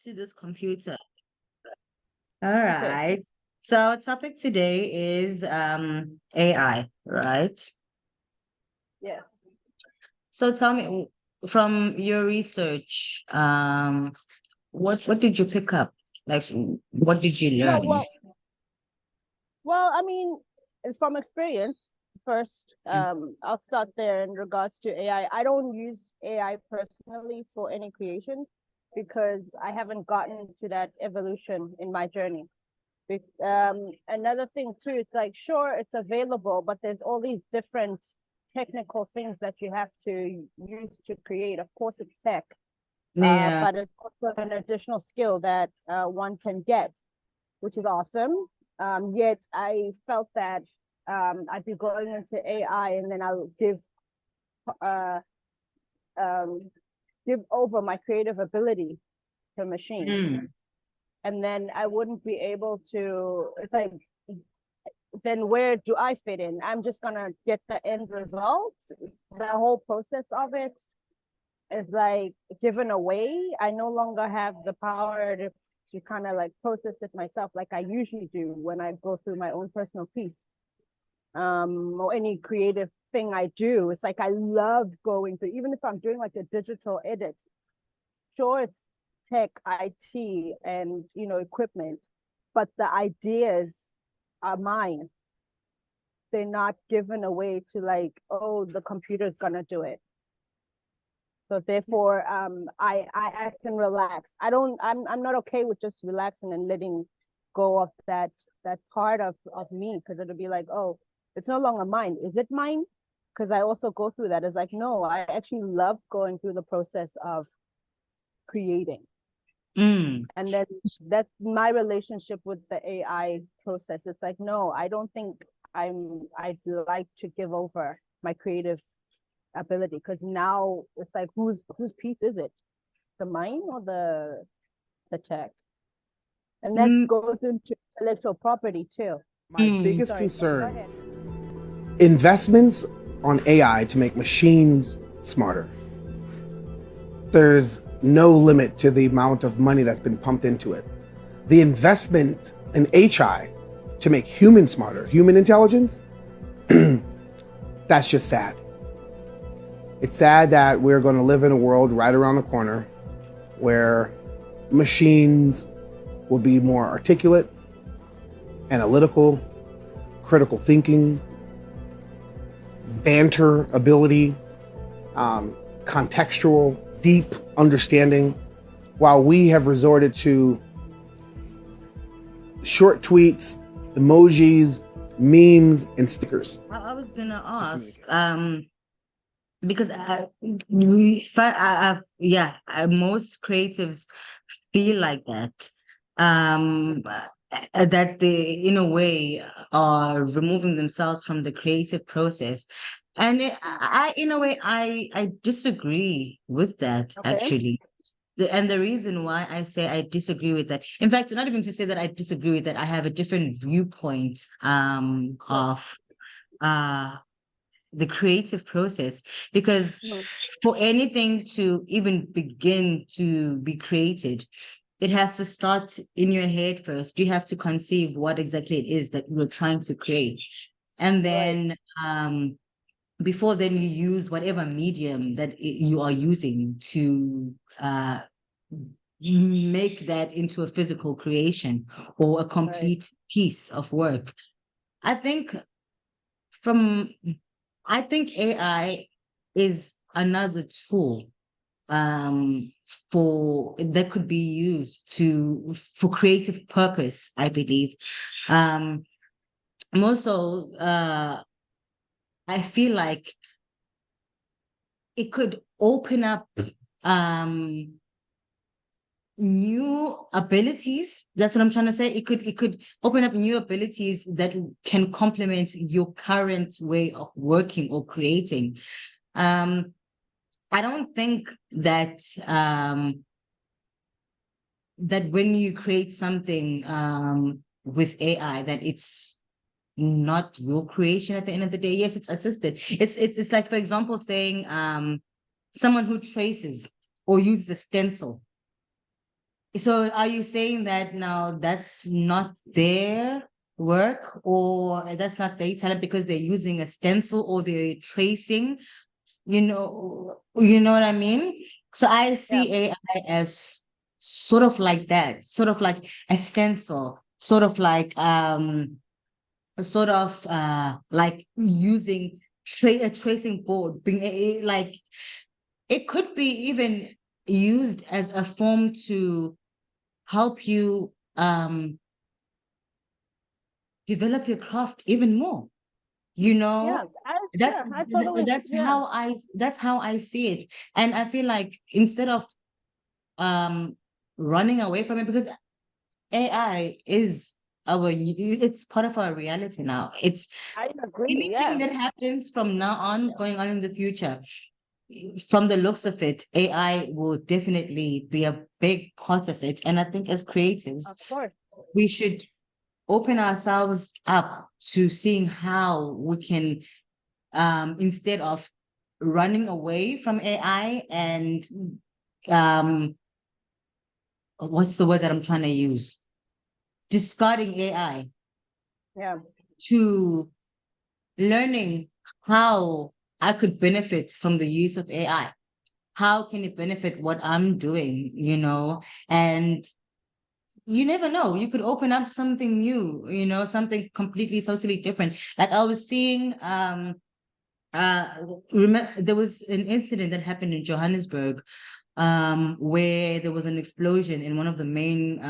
to this computer. All Okay. right. So our topic today is AI, right? Yeah. So tell me from your research, what did you pick up? Like what did you No, learn? I mean, from experience, first, I'll start there in regards to AI. I don't use AI personally for any creation because I haven't gotten to that evolution in my journey. Another thing too, it's like, sure, it's available, but there's all these different technical things that you have to use to create. Of course, it's tech, Yeah. but it's also an additional skill that one can get, which is awesome. Yet I felt that I'd be going into AI and then I'll uh, give over my creative ability to machine, Mm. and then I wouldn't be able to. It's like, then where do I fit in? I'm just gonna get the end result. The whole process of it is like given away. I no longer have the power to kind of like process it myself like I usually do when I go through my own personal piece. Or any creative thing I do. It's like I love going through, even if I'm doing like a digital edit. Sure, it's tech, IT, and equipment, but the ideas are mine. They're not given away to like, oh, the computer's gonna do it. So therefore, I can relax. I'm not okay with just relaxing and letting go of that part of me, because it'll be like, oh, it's no longer mine. Is it mine? Because I also go through that. It's like, no, I actually love going through the process of creating. Mm. And then that's my relationship with the AI process. It's like, no, I don't think I'd like to give over my creative ability, because now it's like, whose piece is it? The mine or the tech? And that Mm. goes into intellectual property too. My Mm. biggest Sorry, go concern: ahead. investments on AI to make machines smarter. There's no limit to the amount of money that's been pumped into it. The investment in HI to make humans smarter, human intelligence, that's just sad. It's sad that we're going to live in a world right around the corner where machines will be more articulate, analytical, critical thinking, banter ability, contextual, deep understanding, while we have resorted to short tweets, emojis, memes, and stickers. I was gonna to ask, communicate. because most creatives feel like that, that they, in a way, are removing themselves from the creative process. And in a way, I disagree with that, Okay. actually. And the reason why I say I disagree with that, in fact, not even to say that I disagree with that, I have a different viewpoint of uh the creative process, because for anything to even begin to be created, it has to start in your head first. You have to conceive what exactly it is that you're trying to create, and Right. then before then you use whatever medium that you are using to make that into a physical creation or a Right. complete piece of work. I think from I think AI is another tool for that could be used for creative purpose, I believe. Um More so, I feel like it could open up um new abilities. That's what I'm trying to say. It could open up new abilities that can complement your current way of working or creating. um I don't think that that when you create something with AI, that it's not your creation at the end of the day. Yes, it's assisted. It's like, for example, saying someone who traces or uses a stencil. So are you saying that now that's not their work, or that's not their talent because they're using a stencil or they're tracing, you know what I mean? So I Yeah. see AI as sort of like that, sort of like a stencil, sort of like using a tracing board, being like it could be even used as a form to help you develop your craft even more, you know. Yeah, I totally, yeah. That's how I see it. And I feel like instead of um running away from it, because AI is it's part of our reality now. It's I agree, anything yeah. that happens from now on going on in the future, from the looks of it, AI will definitely be a big part of it. And I think as creatives, Of course. we should open ourselves up to seeing how we can, instead of running away from AI and um, what's the word that I'm trying to use? Discarding AI, Yeah. to learning how I could benefit from the use of AI. How can it benefit what I'm doing, And you never know. You could open up something new, something completely, totally different. Like I was seeing, remember there was an incident that happened in Johannesburg, where there was an explosion in one of the main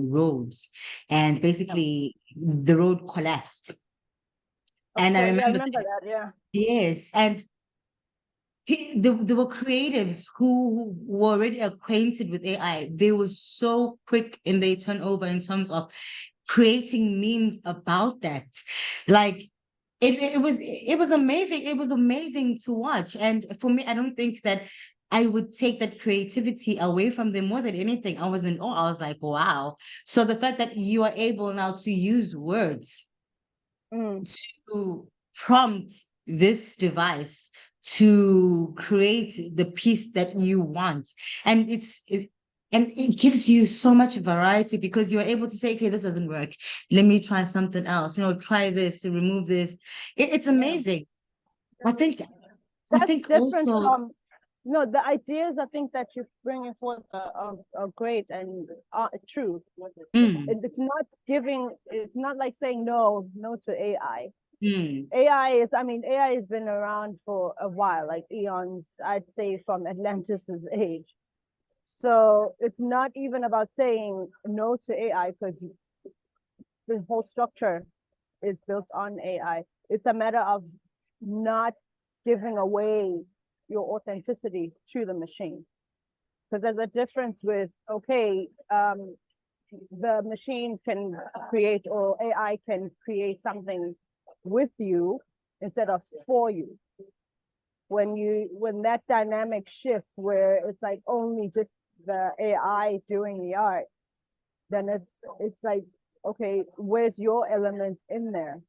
roads, and Yeah. basically the road collapsed. Of And I course, yeah, I remember remember that, yeah. yes, and there were creatives who were already acquainted with AI. They were so quick in their turnover in terms of creating memes about that. Like it was amazing. It was amazing to watch. And for me, I don't think that I would take that creativity away from them. More than anything, I was in awe. I was like, wow. So the fact that you are able now to use words Mm. to prompt this device to create the piece that you want, and and it gives you so much variety because you're able to say, okay, this doesn't work, let me try something else, try this to remove this. It's Yeah. amazing. i think I That's think different also. from, no, the ideas I think that you're bringing forth are great and true. Mm, It's not giving, it's not like saying no to AI. mm, AI has been around for a while, like eons, I'd say from Atlantis's age. So it's not even about saying no to AI because the whole structure is built on AI. It's a matter of not giving away your authenticity to the machine. Because there's a difference with, okay, the machine can create or AI can create something with you instead of for you. When that dynamic shifts where it's like only just the AI doing the art, then it's like, okay, where's your element in there?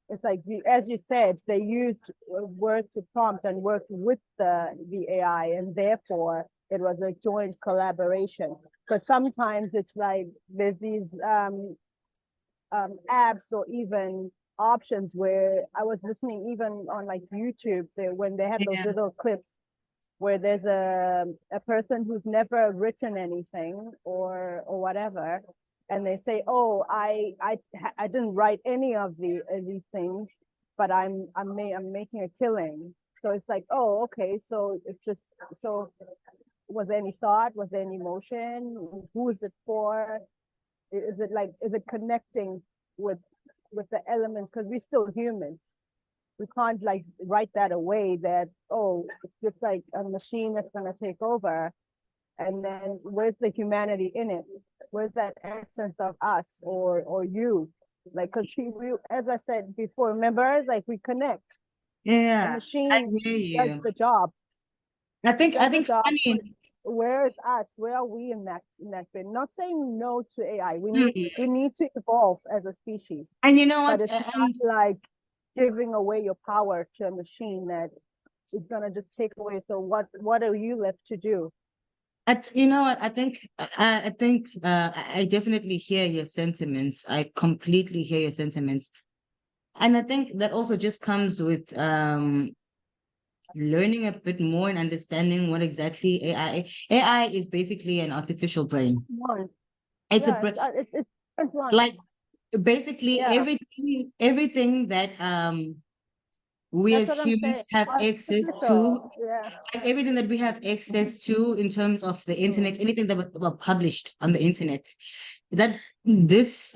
It's like as you said, they used words to prompt and worked with the AI, and therefore it was a joint collaboration. Because sometimes it's like there's these apps or even options where I was listening even on like YouTube when they had those yeah, little clips where there's a person who's never written anything or whatever, and they say, "Oh, I didn't write any of these things, but I'm making a killing." So it's like, oh, okay, so it's just so. Was there any thought? Was there any emotion? Who is it for? Is it connecting with with the element? Because we're still humans. We can't like write that away that, oh, it's just like a machine that's going to take over. And then where's the humanity in it? Where's that essence of us or you? Like, because we, as I said before, remember, like we connect. A yeah, I machine hear does you. the job. i It think i does the think job. funny. Where is us? Where are we in that bit? Not saying no to AI. Mm. We need to evolve as a species, And you know but what, it's not like giving away your power to a machine that is gonna just take away. So what are you left to do? You know what? I definitely hear your sentiments. I completely hear your sentiments. And I think that also just comes with learning a bit more and understanding what exactly AI is basically an artificial brain. One. It's a Yeah, brain, it's one. like basically Yeah. everything that we That's as what I'm humans saying. have access to, Artificial. Yeah. like everything that we have access to in terms of the internet, anything that was published on the internet, that this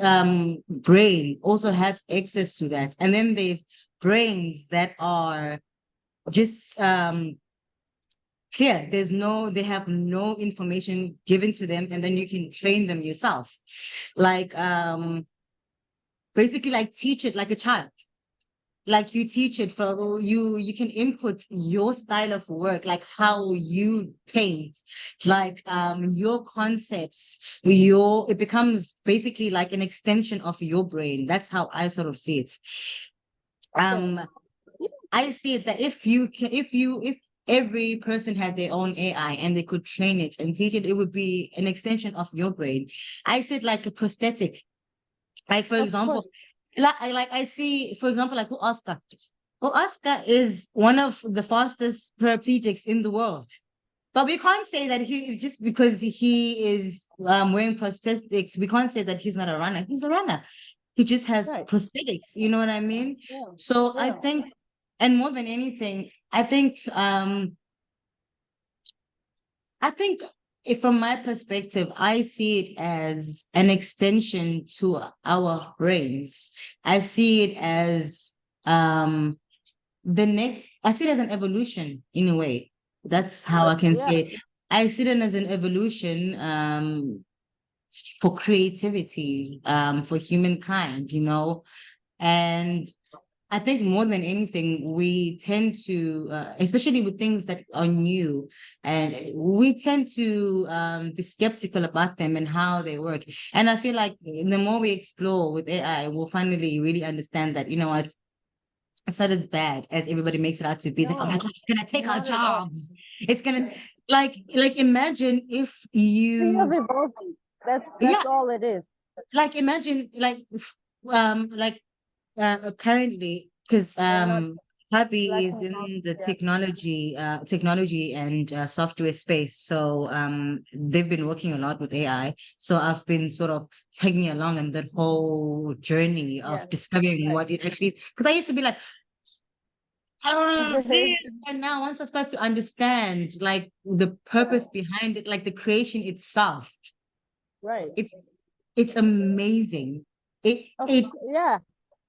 brain also has access to that. And then there's brains that are just clear. They have no information given to them, and then you can train them yourself. Like basically like teach it like a child. Like you teach it for you can input your style of work, like how you paint, like your concepts, it becomes basically like an extension of your brain. That's how I sort of see it. Um I see it that if every person had their own AI and they could train it and teach it, it would be an extension of your brain. I see it like a prosthetic. Like for Of example, course. I see, for example, like Oscar. Oscar is one of the fastest paraplegics in the world. But we can't say that he just because he is wearing prosthetics, we can't say that he's not a runner. He's a runner. He just has Right. prosthetics. You know what I mean? Yeah. So I Yeah. think, and more than anything, I think if from my perspective, I see it as an extension to our brains. I see it as I see it as an evolution in a way. That's how I can Yeah. say it. I see it as an evolution for creativity, for humankind, and I think more than anything, we tend to, especially with things that are new, and we tend to be skeptical about them and how they work. And I feel like the more we explore with AI, we'll finally really understand that, you know what, it's not as bad as everybody makes it out to be. Like, oh my No, God, it's gonna take our not at all. jobs. It's gonna like imagine if Way of you evolving. yeah, That's all it is. like imagine like currently, because And not hubby is lacking out. in the Yeah. technology and software space, so they've been working a lot with AI, so I've been sort of tagging along in that whole journey Yeah. of discovering Right. what it actually is, because I used to be like, I don't see it. And now once I start to understand like the purpose behind it, like the creation itself, Right. it's amazing. it it Yeah.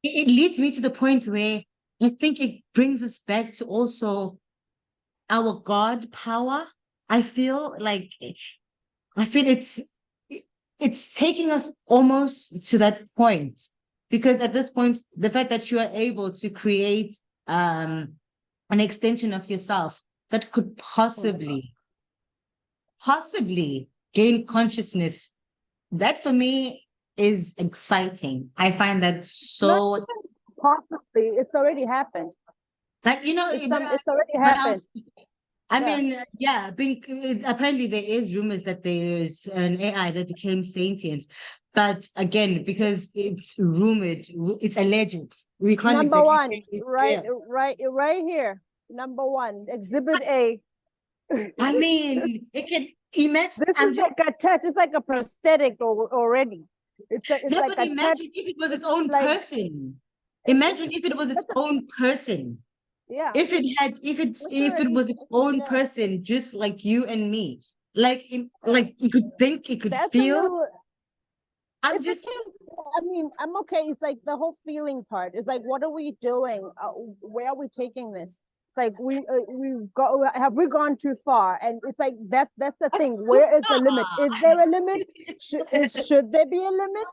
it leads me to the point where I think it brings us back to also our God power. I feel like I feel it's taking us almost to that point, because at this point, the fact that you are able to create an extension of yourself that could possibly gain consciousness, that for me is exciting. I find that Not so even possibly. It's already happened. like It's already but happened. I Yeah. mean, yeah, apparently there is rumors that there's an AI that became sentient, but again, because it's rumored, it's alleged. We can't Number exactly one, say it's right, real. right here. Number one, Exhibit A. I mean, it can imagine. This I'm is just like attached. It's like a prosthetic already. It's yeah, like but attached. imagine if it was its own Like person. Imagine if it was its that's own person. yeah. If it Already. was its own Yeah. person, just like you and me, like you could think, it could That's a feel. little. I'm If it just can, I mean, I'm okay. It's like the whole feeling part. It's like, what are we doing? Where are we taking this? It's like we've got. Have we gone too far? And it's like that's the thing. Where is the limit? Is there a limit? Should there be a limit?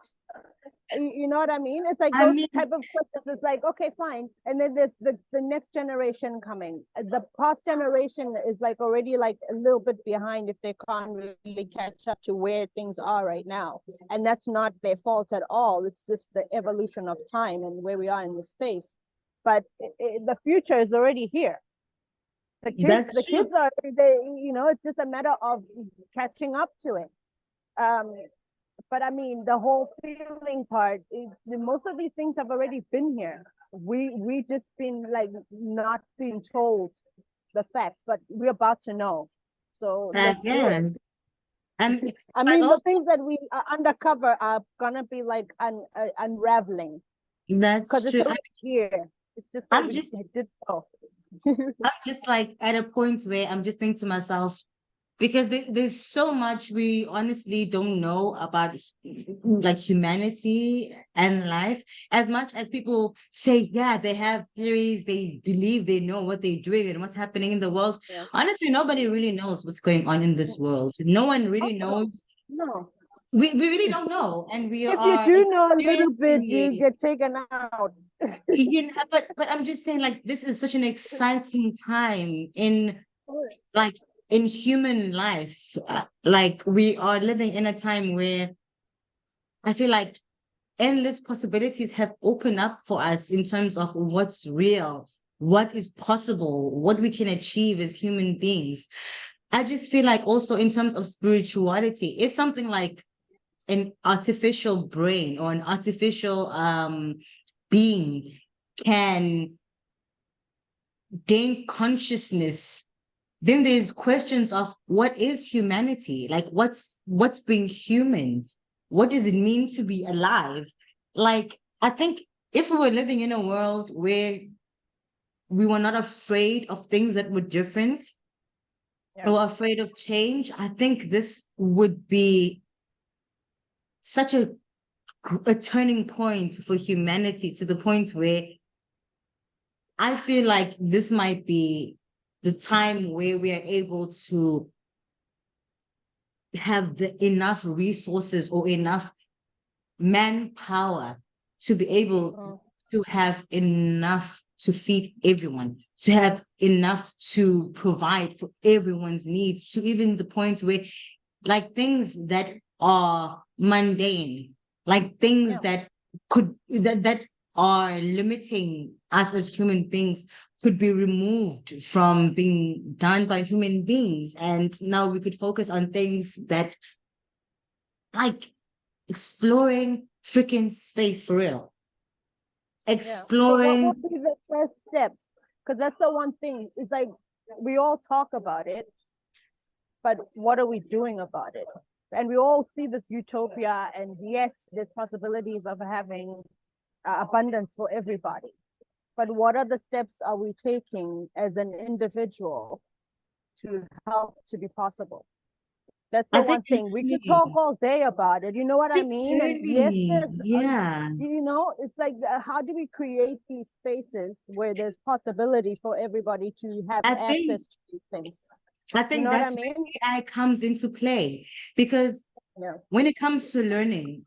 You know what I mean? It's like I those mean, type of questions. It's like, okay, fine. And then there's the next generation coming. The past generation is like already like a little bit behind if they can't really catch up to where things are right now. And that's not their fault at all. It's just the evolution of time and where we are in the space. But the future is already here. That's the true. kids are, they, it's just a matter of catching up to it. But I mean, the whole feeling part is most of these things have already been here. We just been like not being told the facts, but we're about to know. So let's do it. Yes. And I mean, the also, things that we are undercover are gonna be like unraveling that's because it's true. already here. It's just that I'm we just did so. I'm just like at a point where I'm just thinking to myself, because there's so much we honestly don't know about like humanity and life. As much as people say, yeah, they have theories, they believe they know what they're doing and what's happening in the world. Yeah. Honestly, nobody really knows what's going on in this world. No one really knows. No. We really don't know. And we If you are do know a little bit, experiencing you it. get taken out. But I'm just saying, like, this is such an exciting time in like in human life. Like, we are living in a time where I feel like endless possibilities have opened up for us in terms of what's real, what is possible, what we can achieve as human beings. I just feel like also in terms of spirituality, if something like an artificial brain or an artificial being can gain consciousness, then there's questions of what is humanity? Like, what's being human? What does it mean to be alive? Like, I think if we were living in a world where we were not afraid of things that were different or afraid of change, I think this would be such a turning point for humanity, to the point where I feel like this might be the time where we are able to have enough resources or enough manpower to be able to have enough to feed everyone, to have enough to provide for everyone's needs, to even the point where like things that are mundane, like things that that are limiting us as human beings could be removed from being done by human beings. And now we could focus on things that like exploring freaking space for real. So what will Exploring. be the first steps? Because that's the one thing. It's like we all talk about it, but what are we doing about it? And we all see this utopia, and yes, there's possibilities of having abundance for everybody. But what are the steps are we taking as an individual to help to be possible? That's the one thing. We could talk all day about it. You know what I mean? And yes, yeah. it's like, how do we create these spaces where there's possibility for everybody to have access to these things? I think that's where AI comes into play, because when it comes to learning,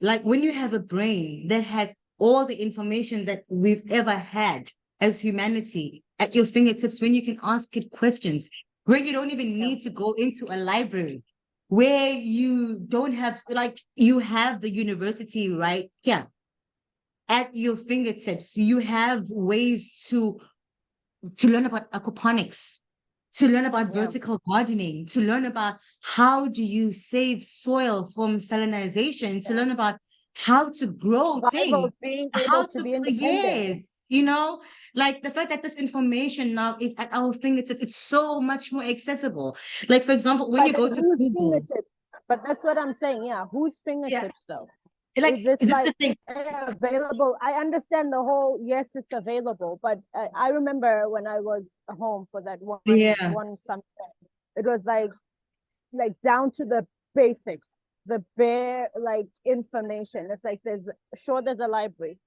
like when you have a brain that has all the information that we've ever had as humanity at your fingertips, when you can ask it questions, where you don't even need to go into a library, where you don't have, like, you have the university right here at your fingertips. You have ways to learn about aquaponics, to learn about vertical gardening, to learn about how do you save soil from salinization, to learn about how to grow things, how to be independent. Yes, like the fact that this information now is at our fingertips, it's so much more accessible. Like, for example, when you go to Google. But that's what I'm saying. Yeah, whose fingertips though? Like, is this like the thing. available? I understand the whole, yes, it's available, but I remember when I was home for that one something, it was like down to the basics, the bare like information. It's like there's a library,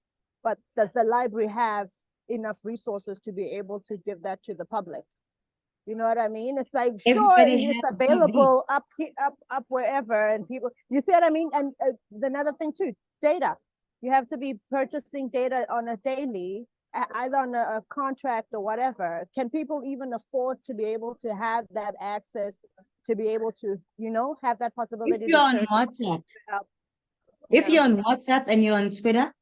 but does the library have enough resources to be able to give that to the public? You know what I mean? It's like, sure, it's available up wherever, and people, you see what I mean? And another thing too, data. You have to be purchasing data on a daily, either on a contract or whatever. Can people even afford to be able to have that access, to be able to, have that possibility? If you're on WhatsApp, if you're on WhatsApp and you're on Twitter,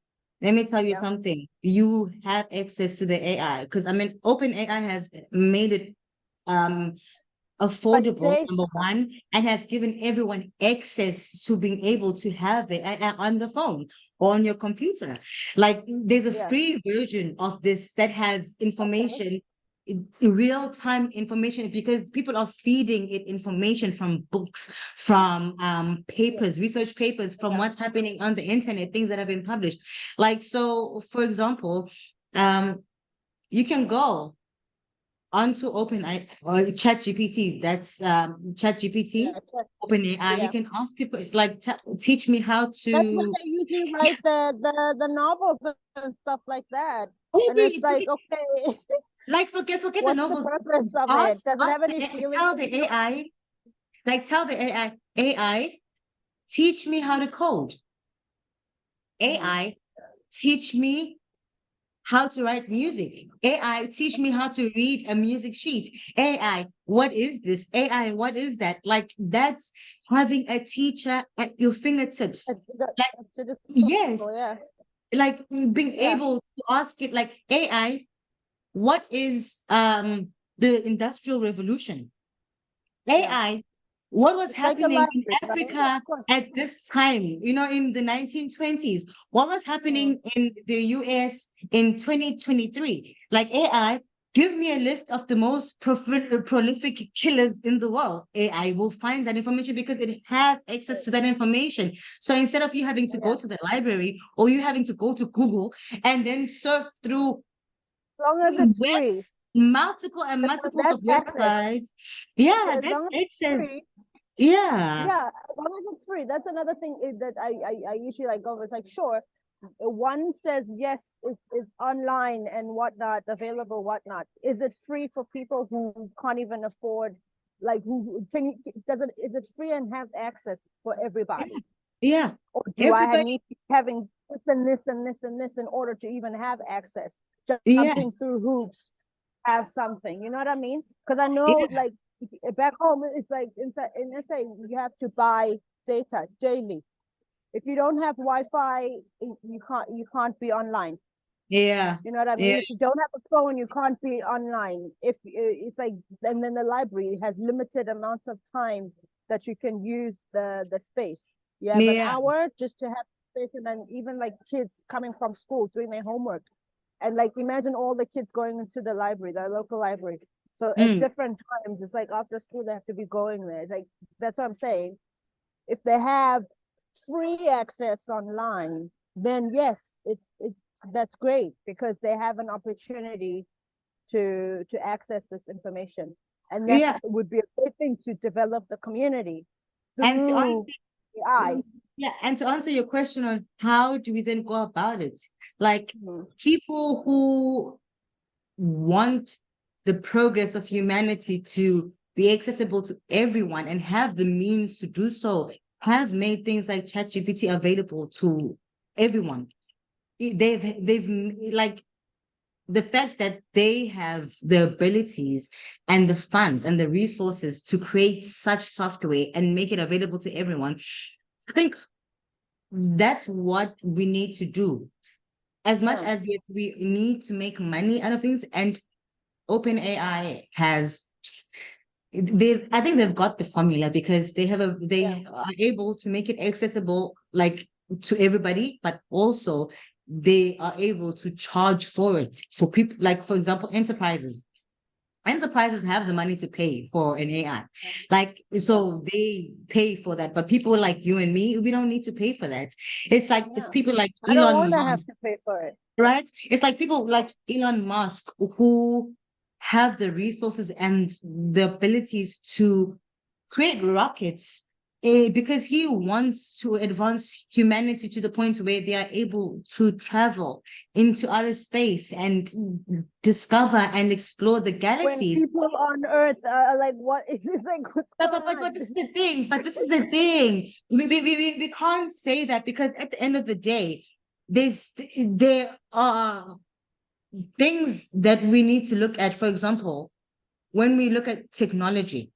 let me tell you something. You have access to the AI, because I mean, OpenAI has made it affordable, data- number one, and has given everyone access to being able to have it on the phone or on your computer. Like there's a Yeah. free version of this that has information, real-time information, because people are feeding it information from books, from papers, research papers, from what's happening on the internet, things that have been published. Like, so for example, you can go onto OpenAI or ChatGPT. That's ChatGPT, Yeah, check. OpenAI. Yeah. You can ask it, like, teach me how That's where to. they usually write the novels and stuff like that. Oh, And it's like, okay, like forget the what's the novels. purpose of it? Ask, Does it ask have any the, feelings? tell the AI, like tell the AI, teach me how to code. AI, teach me how to write music. AI, teach me how to read a music sheet. AI, what is this? AI, what is that? Like that's having a teacher at your fingertips. Like, yes, Yeah. like being Yeah. able to ask it, like, AI, what is the Industrial Revolution? AI, what was It's like a happening in library, right? Africa Of course. at this time, in the 1920s? What was happening in the US in 2023? Like AI, give me a list of the most prolific killers in the world. AI will find that information because it has access to that information. So instead of you having to go to the library or you having to go to Google and then surf through As long as it's free. multiple and multiples of That's access. websites. Yeah, As that's long as it's access. free. Yeah. Yeah, as long as it's free. That's another thing that I usually like go over. It's like, sure, one says yes, it's online and whatnot, available, whatnot. Is it free for people who can't even afford, like who can you is it free and have access for everybody? Yeah. Or do I Everybody, need to be having this and this and this and this in order to even have access? Just yeah, jumping through hoops, have something. You know what I mean? Because I know, yeah, like back home, it's like in SA you have to buy data daily. If you don't have Wi-Fi, you can't be online. yeah, You know what I mean? yeah, If you don't have a phone, you can't be online. If it's like, and then the library has limited amounts of time that you can use the space. You have an yeah, hour just to have space, and then even like kids coming from school doing their homework, and like imagine all the kids going into the library, the local library. So at different times, it's like after school they have to be going there. It's like that's what I'm saying. If they have free access online, then yes, it's that's great because they have an opportunity to access this information, and that yeah. would be a great thing to develop the community And to through answer, AI. yeah, and to answer your question on how do we then go about it, like people who want the progress of humanity to be accessible to everyone and have the means to do so have made things like ChatGPT available to everyone. They've like the fact that they have the abilities and the funds and the resources to create such software and make it available to everyone. I think that's what we need to do. As much as yes, we need to make money out of things, and OpenAI has I think they've got the formula because they are able to make it accessible like to everybody, but also they are able to charge for it for people, like for example, enterprises. Enterprises have the money to pay for an AI. Like, so they pay for that. But people like you and me, we don't need to pay for that. It's like, it's people like I don't Elon want to have Musk, to pay for it. right? It's like people like Elon Musk who have the resources and the abilities to create rockets because he wants to advance humanity to the point where they are able to travel into outer space and discover and explore the When galaxies. people on Earth are like, what is this? Like, what's But, going but, but, on? but this is the thing. But this is the thing. We can't say that because at the end of the day, there are things that we need to look at. For example, when we look at technology,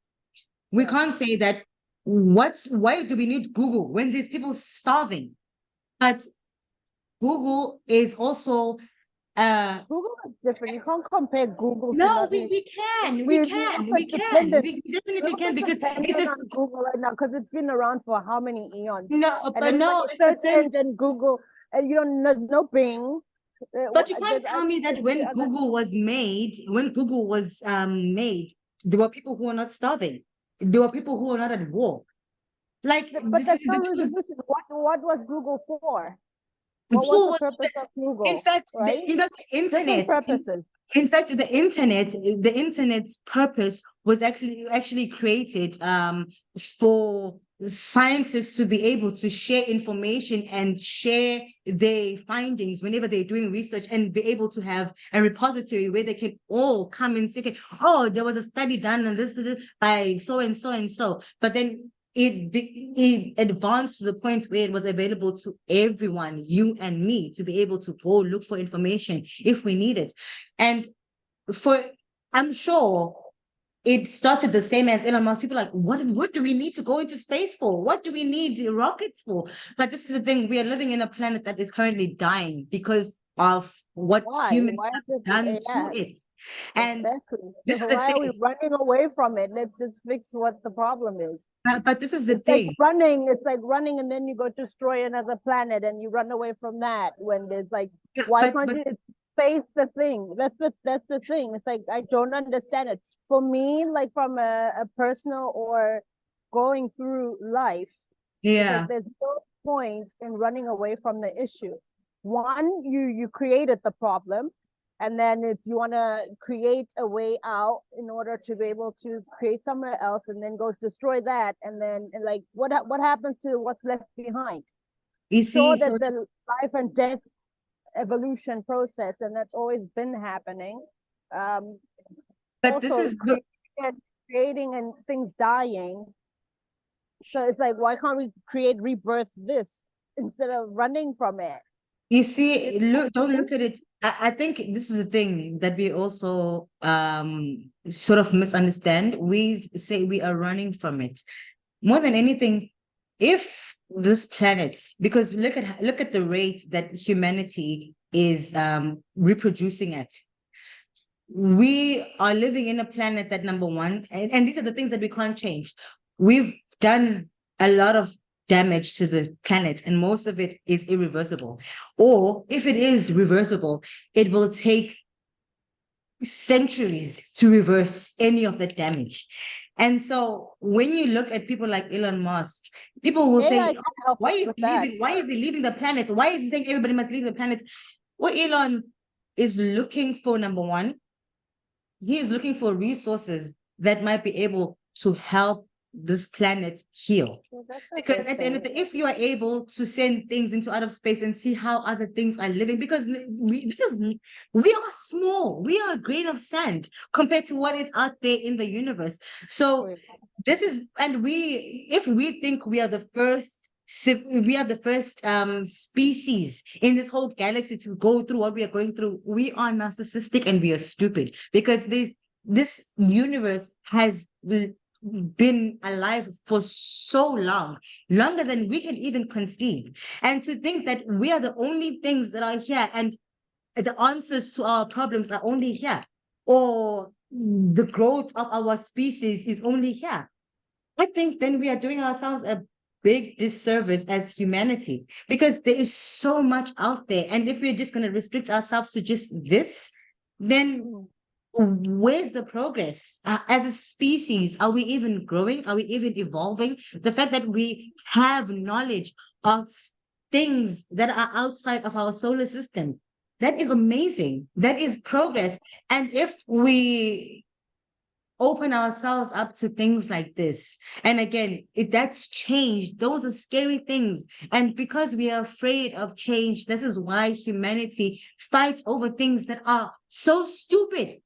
we can't say that why do we need Google when there's people starving? But Google is also Google is different. You can't compare Google to no, nothing. we can, We we definitely can because dependent it's on Google right now because it's been around for how many eons? no, And but no, everybody it's the search thing. engine Google, and you don't, there's no Bing. But you can't tell me that when Google was made, there were people who were not starving. There were people who were not at war. Like But that's not the solution. What was Google for? What was Google the was purpose of Google? in fact, right? the Different internet. purposes. In fact, the internet's purpose was actually created for scientists to be able to share information and share their findings whenever they're doing research and be able to have a repository where they can all come and say, oh, there was a study done and this is it by so and so and so. But then it advanced to the point where it was available to everyone, you and me, to be able to go look for information if we need it. And I'm sure it started the same as Elon Musk. People are like, what do we need to go into space for? What do we need rockets for? But this is the thing, we are living in a planet that is currently dying because of what humans have done to it. And exactly. this is Why the are we thing. running away from it? Let's just fix what the problem is. But this is the It's thing. it's like running and then you go destroy another planet and you run away from that when there's like, why can't you face the thing? That's the thing. It's like, I don't understand it. For me, like from a personal or going through life, it's like there's no point in running away from the issue. One, you created the problem. And then if you want to create a way out in order to be able to create somewhere else and then go destroy that. And then like, what happens to what's left behind? You see, that the life and death evolution process, and that's always been happening. But this is creating and things dying. So it's like, why can't we rebirth this instead of running from it? You see, don't look at it. I think this is a thing that we also sort of misunderstand. We say we are running from it. More than anything, if this planet, because look at the rate that humanity is reproducing at. We are living in a planet that, number one, and these are the things that we can't change. We've done a lot of damage to the planet, and most of it is irreversible. Or if it is reversible, it will take centuries to reverse any of that damage. And so when you look at people like Elon Musk, people will say, why is he leaving the planet? Why is he saying everybody must leave the planet? Well, Elon is looking for, number one, he is looking for resources that might be able to help this planet heal. Because at the end of the day, if you are able to send things into outer space and see how other things are living, because we are small, we are a grain of sand compared to what is out there in the universe. So this is, and if we think we are the first species in this whole galaxy to go through what we are going through, we are narcissistic and we are stupid, because this universe has been alive for so long, longer than we can even conceive. And to think that we are the only things that are here and the answers to our problems are only here, or the growth of our species is only here, I think then we are doing ourselves a big disservice as humanity, because there is so much out there. And if we're just going to restrict ourselves to just this, then where's the progress? As a species, are we even growing? Are we even evolving? The fact that we have knowledge of things that are outside of our solar system, that is amazing. That is progress. And if we open ourselves up to things like this, and again, that's change, those are scary things, and because we are afraid of change, this is why humanity fights over things that are so stupid,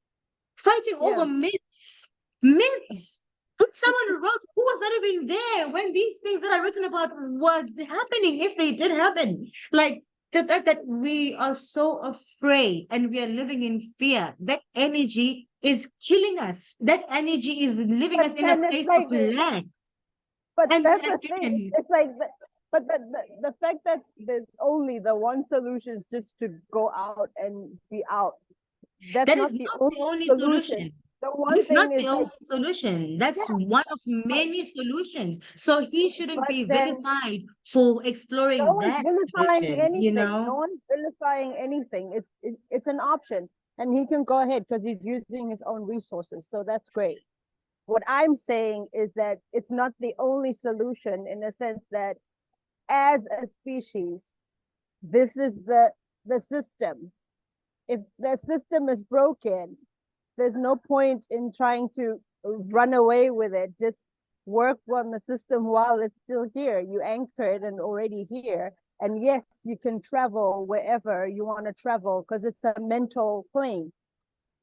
fighting over myths. Someone wrote, who was not even there when these things that are written about were happening, if they did happen. Like the fact that we are so afraid and we are living in fear, that energy is killing us. That energy is leaving us in a place of lack. But that's the thing. It's like But the fact that there's only the one solution is just to go out and be out. That's That not is the not only the only solution. solution. The one It's not thing is the like, only solution. That's one of many solutions. So he shouldn't but be then vilified for exploring no one's that vilifying solution, you anything. know? No one's vilifying anything. It's an option, and he can go ahead because he's using his own resources. So that's great. What I'm saying is that it's not the only solution in the sense that as a species, this is the system. If the system is broken, there's no point in trying to run away with it. Just work on the system while it's still here. You anchor it and already here. And yes, you can travel wherever you want to travel because it's a mental plane.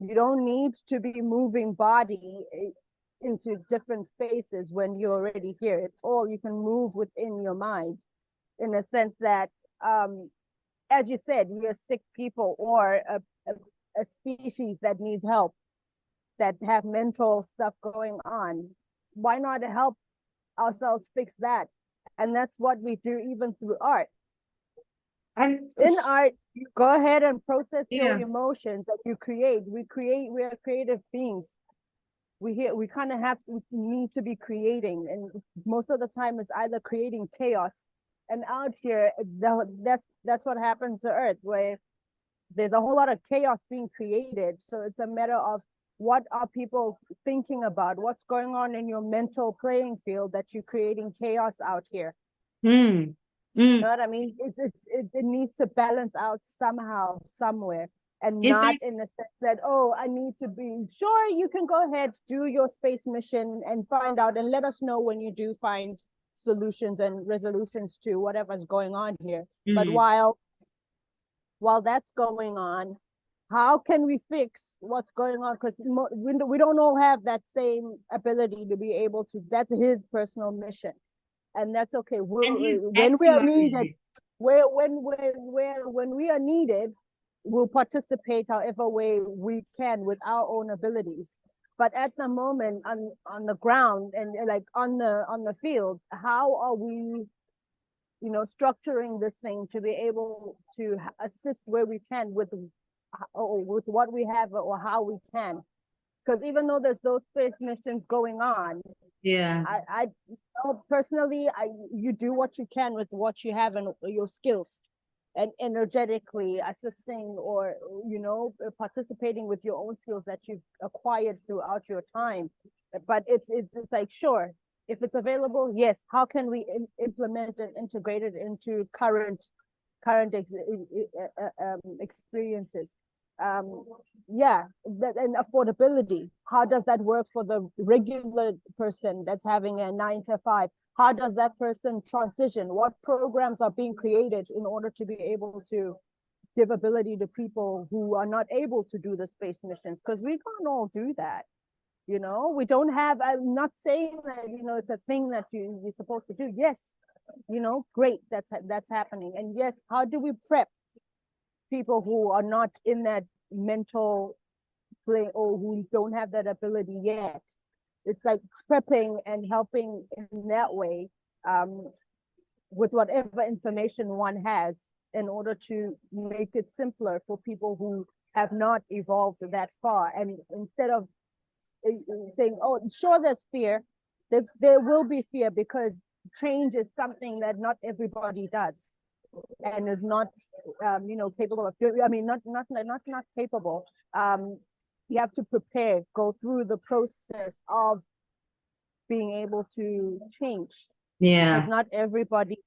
You don't need to be moving body into different spaces when you're already here. It's all you can move within your mind, in a sense that, as you said, we're sick people or a species that needs help, that have mental stuff going on. Why not help ourselves fix that? And that's what we do even through art. And In art, you go ahead and process your Yeah. emotions that you create. We are creative beings. We kind of we need to be creating, and most of the time it's either creating chaos. And out here, that's what happened to Earth, where there's a whole lot of chaos being created. So it's a matter of what are people thinking about, what's going on in your mental playing field that you're creating chaos out here. Mm, You know what I mean? It needs to balance out somehow, somewhere, and In not fact- in the sense that, oh, I need to be sure. You can go ahead, do your space mission and find out, and let us know when you do find solutions and resolutions to whatever's going on here. But Mm. while that's going on, how can we fix what's going on? Because we don't all have that same ability to be able to. That's his personal mission, and that's okay. And he's When we are needed, acting when we are needed, we'll participate however way we can with our own abilities. But at the moment, on the ground and like on the field, how are we, structuring this thing to be able to assist where we can with what we have or how we can? Because even though there's those space missions going on, Yeah. I personally, you do what you can with what you have and your skills, and energetically assisting or participating with your own skills that you've acquired throughout your time. But it's like, sure, if it's available, yes. How can we implement and integrate it into current experiences? Yeah, and affordability. How does that work for the regular person that's having a 9 to 5? How does that person transition? What programs are being created in order to be able to give ability to people who are not able to do the space missions? Because we can't all do that. We don't have, I'm not saying that, it's a thing that you're supposed to do. Yes, great, that's happening. And yes, how do we prep people who are not in that mental play or who don't have that ability yet? It's like prepping and helping in that way, with whatever information one has, in order to make it simpler for people who have not evolved that far. And instead of saying, oh, sure, there's fear, there will be fear, because change is something that not everybody does and is not capable of doing. I mean, not capable. You have to prepare, go through the process of being able to change. Yeah. Because not everybody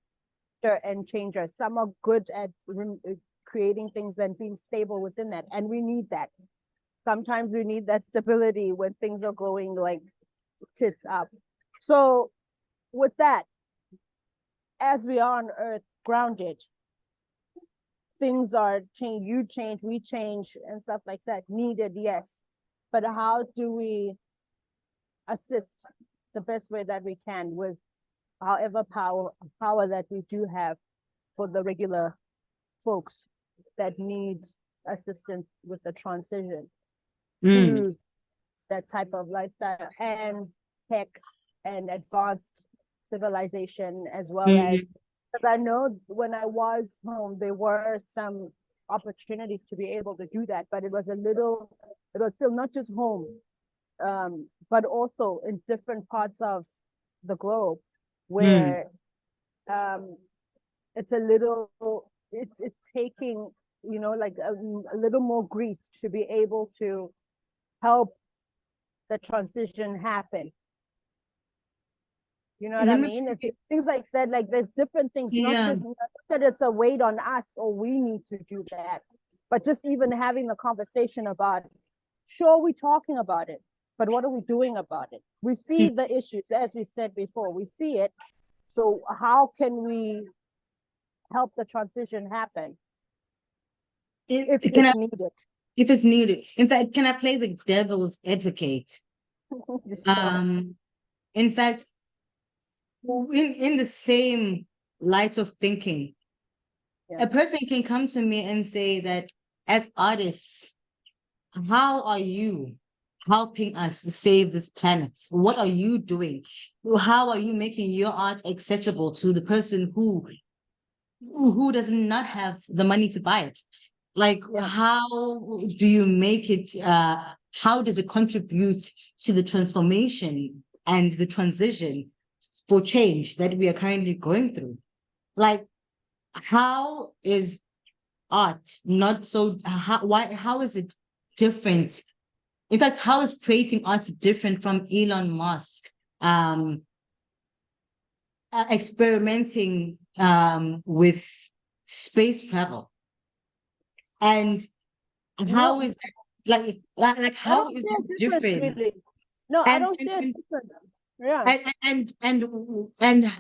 and changers. Some are good at creating things and being stable within that, and we need that. Sometimes we need that stability when things are going like tits up. So with that, as we are on Earth, grounded, things are change. You change, we change, and stuff like that. Needed, yes. But how do we assist the best way that we can with however power that we do have for the regular folks that need assistance with the transition to that type of lifestyle and tech and advanced civilization, as well as Because I know when I was home, there were some opportunities to be able to do that, but it was still not just home, but also in different parts of the globe where it's a little, it's taking, like a little more grease to be able to help the transition happen. You know what I mean? It's things like that, like there's different things, not that it's a weight on us or we need to do that, but just even having the conversation about, sure, we're talking about it, but what are we doing about it? We see the issues, as we said before, we see it. So how can we help the transition happen if it's needed? If it's needed. In fact, can I play the devil's advocate? Sure. In fact, in the same light of thinking, a person can come to me and say that as artists, how are you helping us save this planet? What are you doing? How are you making your art accessible to the person who does not have the money to buy it? Like, how do you make it, how does it contribute to the transformation and the transition for change that we are currently going through? Like, how is art not so, how is it different? In fact, how is creating art different from Elon Musk experimenting with space travel? And how is that, like how is that different? Really. No, I don't see it different. Yeah. And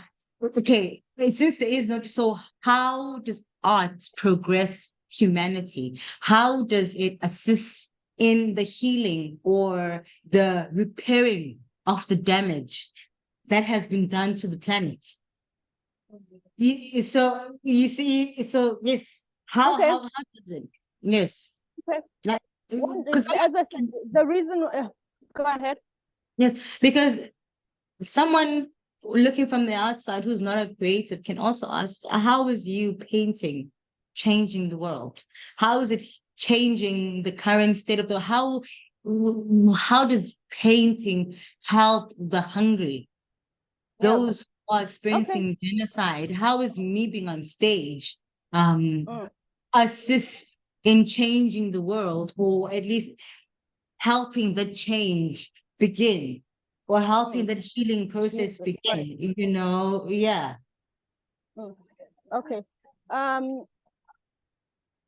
okay, since there is no, so how does art progress humanity? How does it assist in the healing or the repairing of the damage that has been done to the planet? So you see, so yes, how does it? Yes. Okay. Like, As I said, the reason, go ahead. Yes, because someone looking from the outside who's not a creative can also ask, how is you painting changing the world? How is it changing the current state of the, how does painting help the hungry? Those who are experiencing genocide? How is me being on stage assist in changing the world, or at least helping the change begin, or helping that healing process begin, Okay.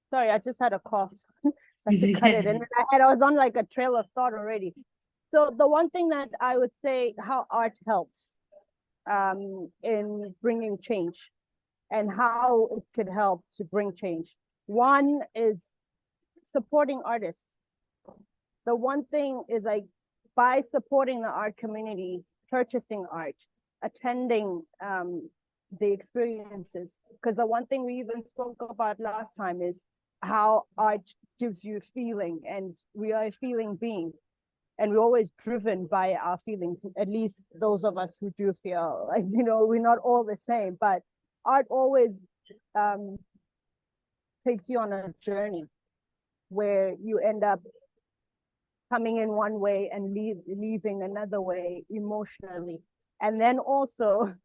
Sorry, I just had a cough. I had to cut it. And I was on like a trail of thought already. So the one thing that I would say how art helps in bringing change and how it could help to bring change. One is supporting artists. The one thing is like by supporting the art community, purchasing art, attending the experiences. Because the one thing we even spoke about last time is how art gives you feeling, and we are a feeling being. And we're always driven by our feelings, at least those of us who do feel like, we're not all the same, but art always takes you on a journey where you end up coming in one way and leaving another way emotionally. And then also,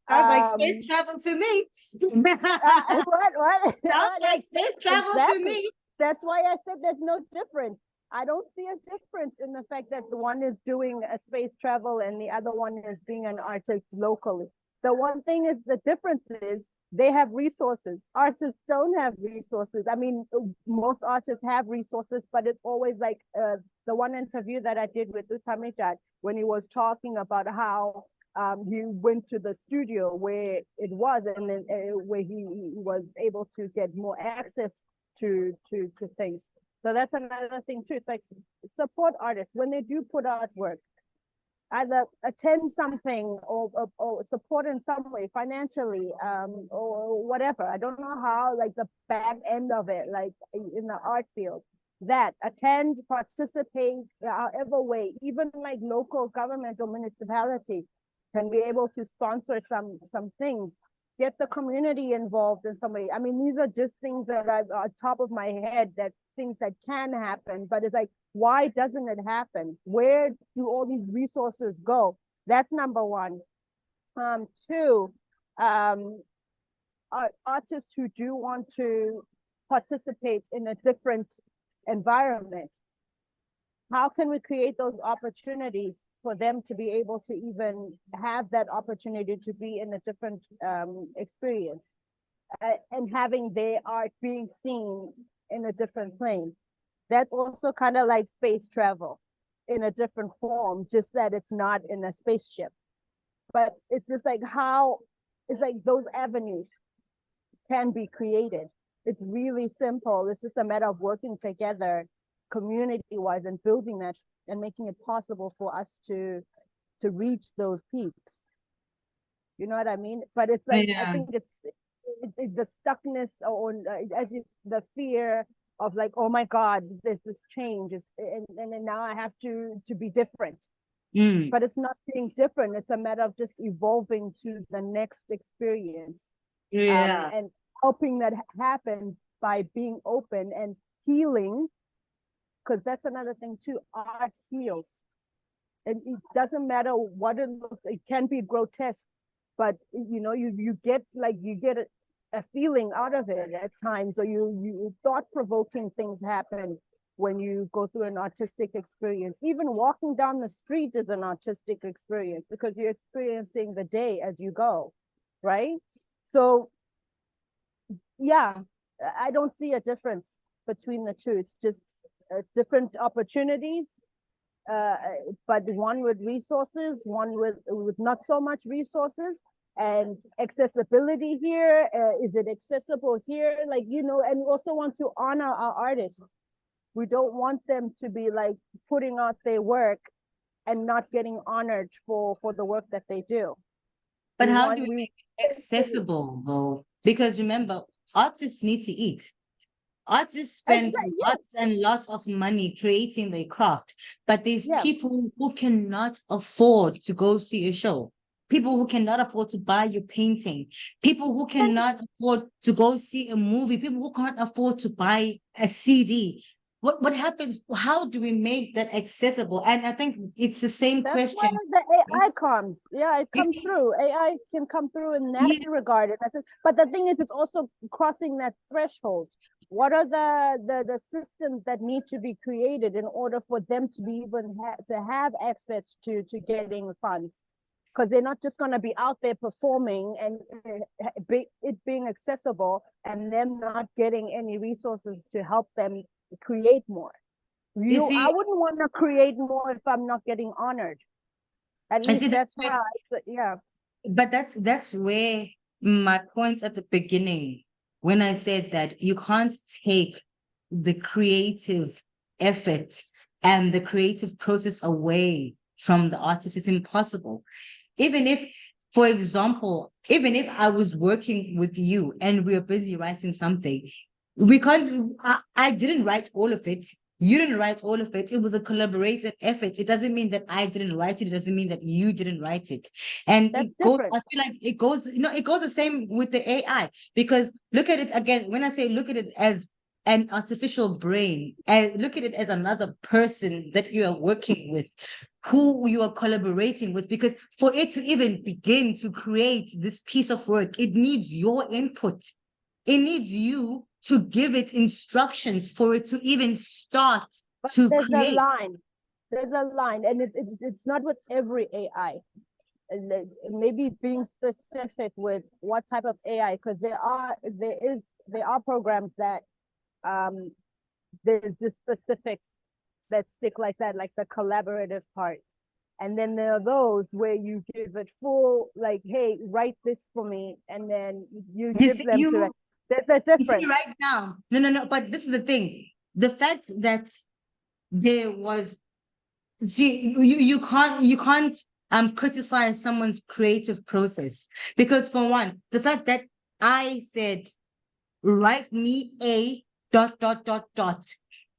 sounds like space travel to me. What? Sounds like space travel to me. That's why I said there's no difference. I don't see a difference in the fact that the one is doing a space travel and the other one is being an artist locally. The one thing is, the difference is they have resources. Artists don't have resources. I mean, most artists have resources, but it's always like the one interview that I did with Ustopia, when he was talking about how he went to the studio where it was, and then where he was able to get more access to things. So that's another thing too. It's like support artists when they do put out work. Either attend something or support in some way financially, or whatever. I don't know how, like the back end of it, like in the art field, that attend, participate, however way, even like local government or municipality, Can be able to sponsor some things, get the community involved in some way. I mean, these are just things that are on top of my head, that things that can happen, but it's like, why doesn't it happen? Where do all these resources go? That's number one. Two, artists who do want to participate in a different environment, how can we create those opportunities for them to be able to even have that opportunity to be in a different experience, and having their art being seen in a different plane? That's also kind of like space travel in a different form, just that it's not in a spaceship. But it's just like how, it's like those avenues can be created. It's really simple. It's just a matter of working together community-wise and building that and making it possible for us to reach those peaks. You know what I mean? But it's like, I think it's the stuckness, or as the fear of like, oh my God, there's this change, and now I have to be different. But it's not being different. It's a matter of just evolving to the next experience. And helping that happen by being open and healing, because that's another thing too. Art heals, and it doesn't matter what it looks. It can be grotesque, but you know, you get a feeling out of it at times, or you thought-provoking things happen when you go through an artistic experience. Even walking down the street is an artistic experience, because you're experiencing the day as you go, right? So yeah, I don't see a difference between the two. It's just different opportunities, but one with resources, one with not so much resources. And accessibility here, is it accessible here? Like, you know, and we also want to honor our artists. We don't want them to be like putting out their work and not getting honored for the work that they do. But how do we make it accessible though? Because remember, artists need to eat. Artists spend lots and lots of money creating their craft, but there's people who cannot afford to go see a show. People who cannot afford to buy your painting, people who cannot afford to go see a movie, people who can't afford to buy a CD. What happens? How do we make that accessible? And I think it's the same question. That's why the AI comes. Yeah, it comes through. AI can come through in that regard. But the thing is, it's also crossing that threshold. What are the systems that need to be created in order for them to be even to have access to getting funds? Because they're not just going to be out there performing and it being accessible and them not getting any resources to help them create more. I wouldn't want to create more if I'm not getting honored. At least that's why, yeah. But that's where my points at the beginning, when I said that you can't take the creative effort and the creative process away from the artist. It's impossible. Even if, for example, even if I was working with you and we were busy writing something, we can't, I didn't write all of it. You didn't write all of it. It was a collaborative effort. It doesn't mean that I didn't write it. It doesn't mean that you didn't write it. And it goes, I feel like it goes, it goes the same with the AI, because look at it again. When I say look at it as an artificial brain, and look at it as another person that you are working with, who you are collaborating with, because for it to even begin to create this piece of work, it needs your input. It needs you to give it instructions for it to even start to create. There's a line, and it's not with every AI. Maybe being specific with what type of AI, because there are programs that there's the specifics that stick like that, like the collaborative part. And then there are those where you give it full, like, hey, write this for me, and then you give them to it. There's a difference. Right now, no. But this is the thing: the fact that there was, you can't criticize someone's creative process, because for one, the fact that I said, write me a ...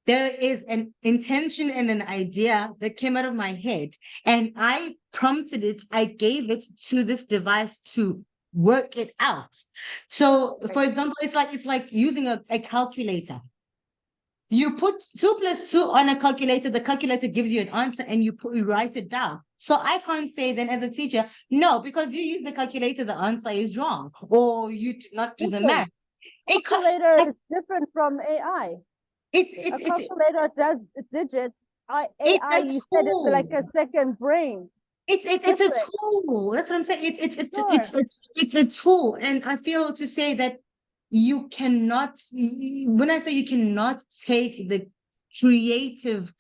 there is an intention and an idea that came out of my head, and I prompted it, I gave it to this device to work it out. So, for example, it's like using a calculator. You put 2 + 2 on a calculator, the calculator gives you an answer, and you write it down. So I can't say then as a teacher, no, because you use the calculator, the answer is wrong, or you did not do the Listen, math. It can't, Calculator is different from AI. A it's calculator does digits. It's AI, a you said it's like a tool. second brain. It's a Different. tool. That's what I'm saying. Sure. It's a tool, and I feel to say that you cannot. When I say you cannot take the creative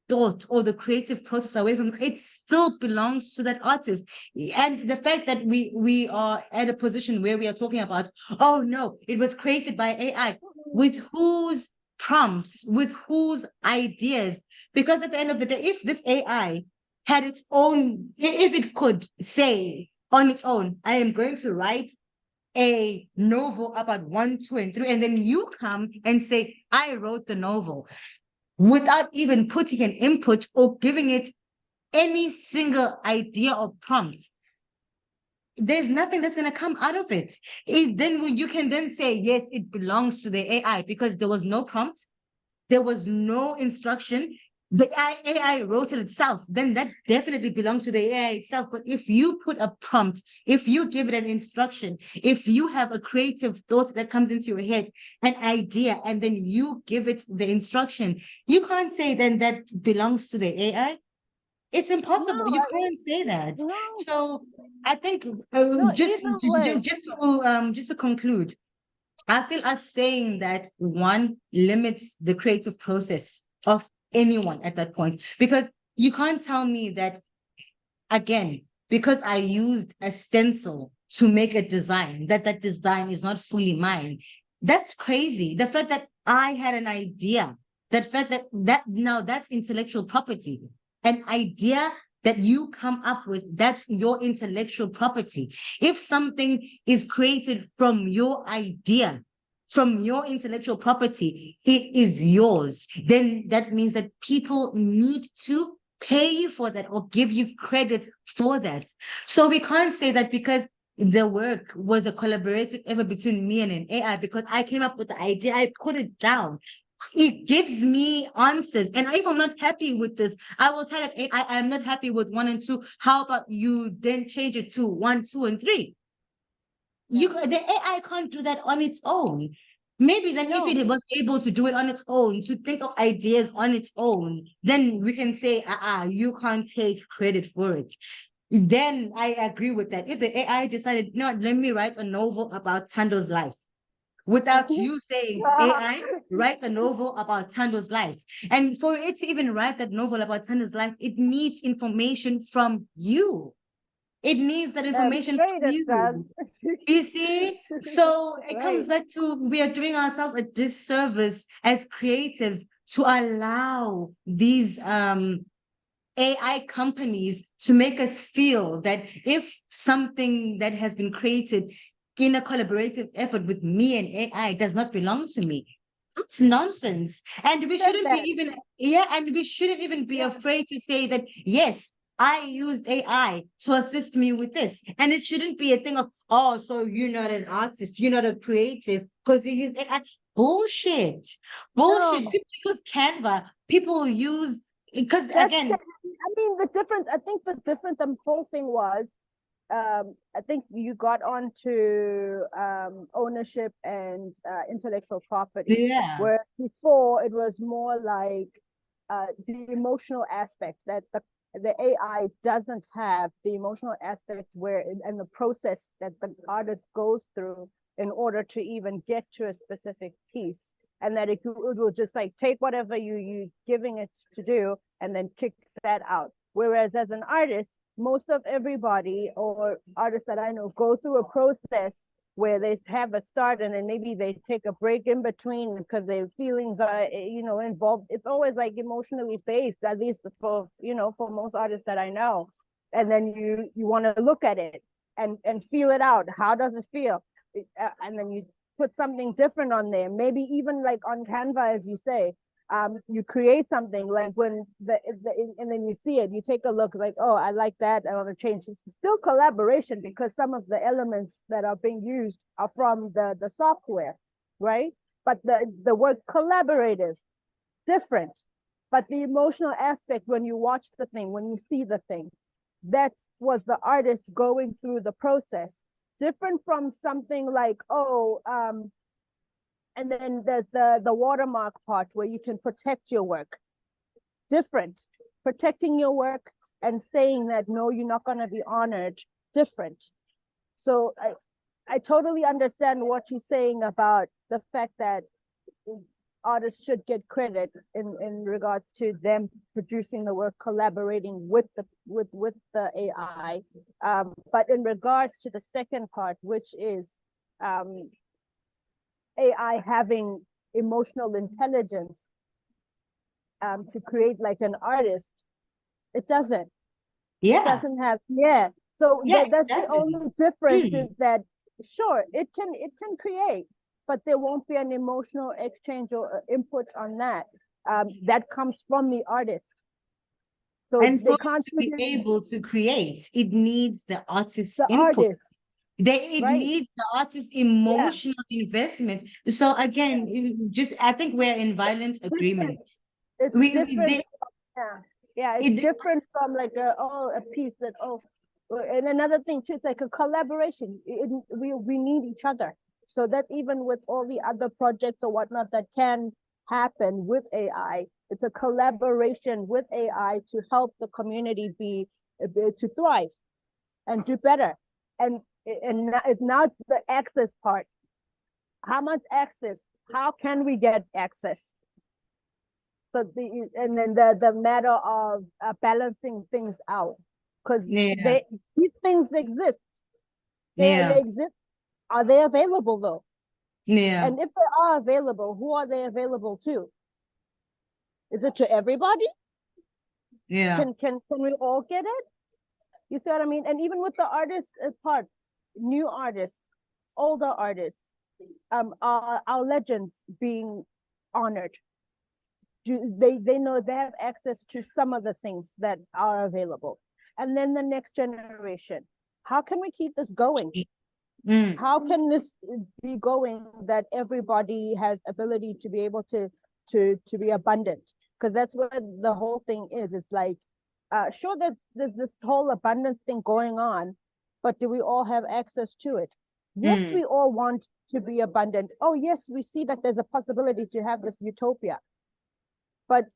thought or the creative process away from it, still belongs to that artist. And the fact that we are at a position where we are talking about, oh no, it was created by AI, with whose prompts, with whose ideas? Because at the end of the day, if this AI had its own, if it could say on its own, I am going to write a novel about 1, 2, and 3, and then you come and say, I wrote the novel, without even putting an input or giving it any single idea or prompt, there's nothing that's going to come out of it. Then you can then say, yes, it belongs to the AI, because there was no prompt, there was no instruction. The AI wrote it itself, then that definitely belongs to the AI itself. But if you put a prompt, if you give it an instruction, if you have a creative thought that comes into your head, an idea, and then you give it the instruction, you can't say then that belongs to the AI. It's impossible. You can't say that. No. So I think just either way. just to conclude, I feel us saying that one limits the creative process of anyone at that point, because you can't tell me that, again, because I used a stencil to make a design, that design is not fully mine. That's crazy. The fact that I had an idea, that fact that now that's intellectual property. An idea that you come up with, that's your intellectual property. If something is created from your idea, from your intellectual property, it is yours, then that means that people need to pay you for that or give you credit for that. So we can't say that because the work was a collaborative effort between me and an AI, because I came up with the idea, I put it down. It gives me answers. And if I'm not happy with this, I will tell it, I am not happy with 1 and 2. How about you then change it to 1, 2, and 3? The AI can't do that on its own. Maybe then if it was able to do it on its own, to think of ideas on its own, then we can say, you can't take credit for it. Then I agree with that. If the AI decided, no, let me write a novel about Tando's life, without you saying, AI, write a novel about Tando's life. And for it to even write that novel about Tando's life, it needs information from you. It needs that information from you. You see? So it comes back to, we are doing ourselves a disservice as creatives to allow these AI companies to make us feel that if something that has been created in a collaborative effort with me and AI does not belong to me. It's nonsense. And we shouldn't be even, and we shouldn't even be afraid to say that, yes, I used AI to assist me with this. And it shouldn't be a thing of, oh, so you're not an artist, you're not a creative because you use AI. Bullshit. Bullshit. No. People use Canva. People use, because again, I mean, the whole thing was, I think you got onto ownership and intellectual property. yeah. Where before it was more like the emotional aspect, that the AI doesn't have the emotional aspect and the process that the artist goes through in order to even get to a specific piece. And that it will just like take whatever you giving it to do and then kick that out. Whereas as an artist, most of everybody or artists that I know go through a process where they have a start and then maybe they take a break in between because their feelings are, involved. It's always like emotionally based, at least for most artists that I know. And then you want to look at it and feel it out. How does it feel? And then you put something different on there. Maybe even like on Canva, as you say, You create something like when and then you see it, you take a look like, oh, I like that, I want to change. It's still collaboration because some of the elements that are being used are from the software, right? But the word collaborative, different. But the emotional aspect when you watch the thing, when you see the thing, that was the artist going through the process. Different from something like, oh, and then there's the watermark part where you can protect your work. Different. Protecting your work and saying that, no, you're not going to be honored. Different. So I totally understand what you're saying about the fact that artists should get credit in regards to them producing the work, collaborating with the AI. But in regards to the second part, which is AI having emotional intelligence to create like an artist, it doesn't. Yeah. It doesn't have, yeah. So Yeah, that's the only difference is that, sure, it can create, but there won't be an emotional exchange or input on that. That comes from the artist. So and they for can't it to be able to create, it needs the artist's the input. artist, It right? needs the artist's emotional investment. So again, I think we're in violent agreement. It's different. Yeah, it's different from like a piece that, and another thing too, it's like a collaboration. We need each other. So that even with all the other projects or whatnot that can happen with AI, it's a collaboration with AI to help the community to thrive and do better. And now it's the access part. How much access? How can we get access? So and then the matter of balancing things out, because these things exist. They exist. Are they available though? Yeah. And if they are available, who are they available to? Is it to everybody? Yeah. Can we all get it? You see what I mean? And even with the artist part, new artists, older artists, our legends being honored. They know they have access to some of the things that are available. And then the next generation, how can we keep this going? How can this be going that everybody has ability to be able to be abundant? Because that's what the whole thing is. It's like, sure, there's this whole abundance thing going on, but do we all have access to it? Yes, we all want to be abundant. Oh, yes, we see that there's a possibility to have this utopia. But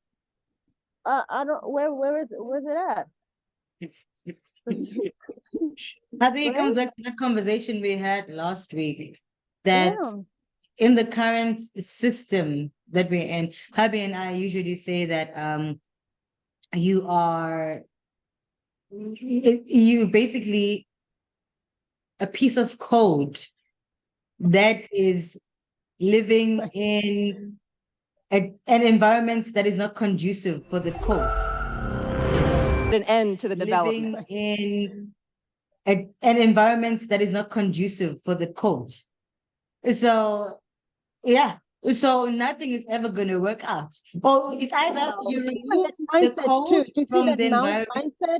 I don't. Where's it at? I think it comes back to the conversation we had last week that in the current system that we're in, Habi and I usually say that you basically a piece of code that is living in an environment that is not conducive for the code. An end to the development. Living in an environment that is not conducive for the code. So, yeah. So nothing is ever going to work out. Or it's either you remove the code from the environment. Mindset?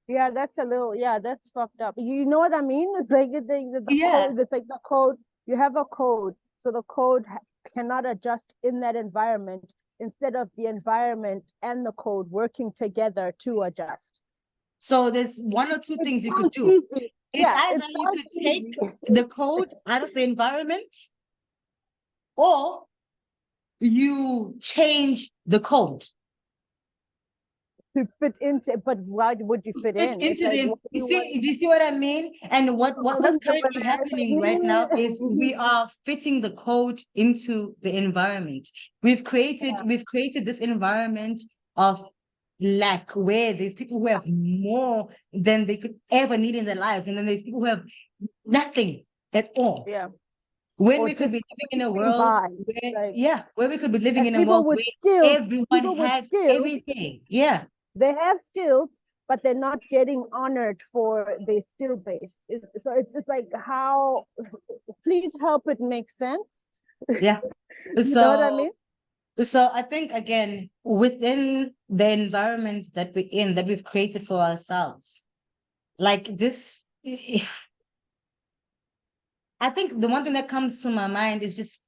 Yeah, that's fucked up. You know what I mean? It's like the code, it's like the code, you have a code. So the code cannot adjust in that environment instead of the environment and the code working together to adjust. So there's one or two things you could do. It's either you could take the code out of the environment or you change the code. To fit into, but why would you fit in? Into do you see what I mean? And what's currently happening right now is we are fitting the code into the environment. We've created this environment of lack where there's people who have more than they could ever need in their lives, and then there's people who have nothing at all. Yeah. When we could be living in a world where we could be living in a world where everyone has everything. Yeah. They have skills, but they're not getting honored for their skill base. So it's like, how, please help it make sense. Yeah. You know what I mean? So I think again, within the environment that we're in, that we've created for ourselves, like this, I think the one thing that comes to my mind is just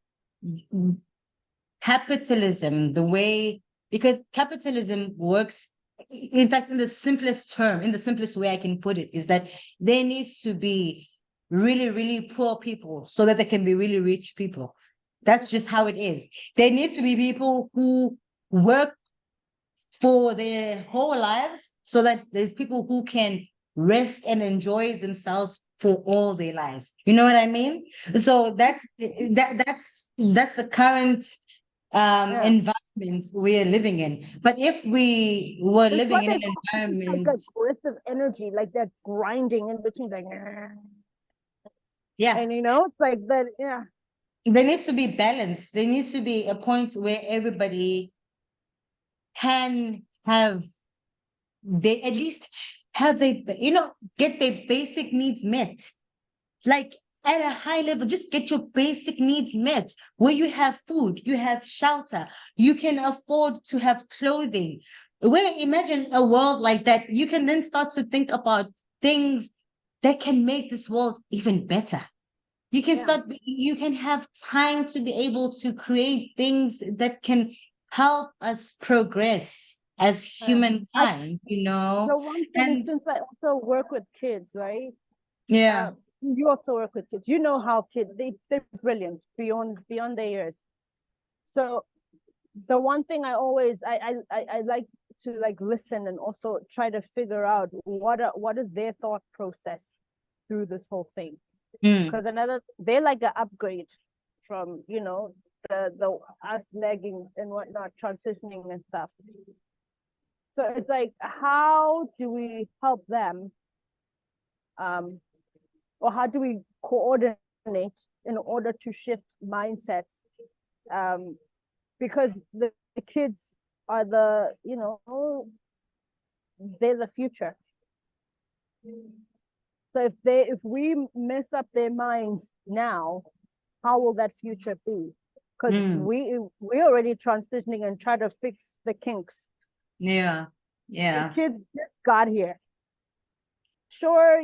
capitalism, the way, because capitalism works, in fact, in the simplest term, in the simplest way I can put it, is that there needs to be really, really poor people so that there can be really rich people. That's just how it is. There needs to be people who work for their whole lives so that there's people who can rest and enjoy themselves for all their lives. You know what I mean? So that's the current environment we're living in. But if we were It's living in like an environment, like aggressive energy, like that grinding in between, like, yeah, and it's like that, yeah. there needs to be balance. There needs to be a point where everybody can have, they at least have get their basic needs met. Like at a high level, just get your basic needs met, where you have food, you have shelter, you can afford to have clothing. Where imagine a world like that, you can then start to think about things that can make this world even better. You can you can have time to be able to create things that can help us progress as humankind, The one thing, and since I also work with kids, right? yeah. You also work with kids. You know how kids, they're brilliant beyond their years. So the one thing I always I like to like listen and also try to figure out what is their thought process through this whole thing. Because they're like an upgrade from the us lagging and whatnot, transitioning and stuff. So it's like, how do we help them, or how do we coordinate in order to shift mindsets, because the kids are they're the future. So if we mess up their minds now, how will that future be? Because we're already transitioning and try to fix the kinks. Yeah. The kids just got here. Sure,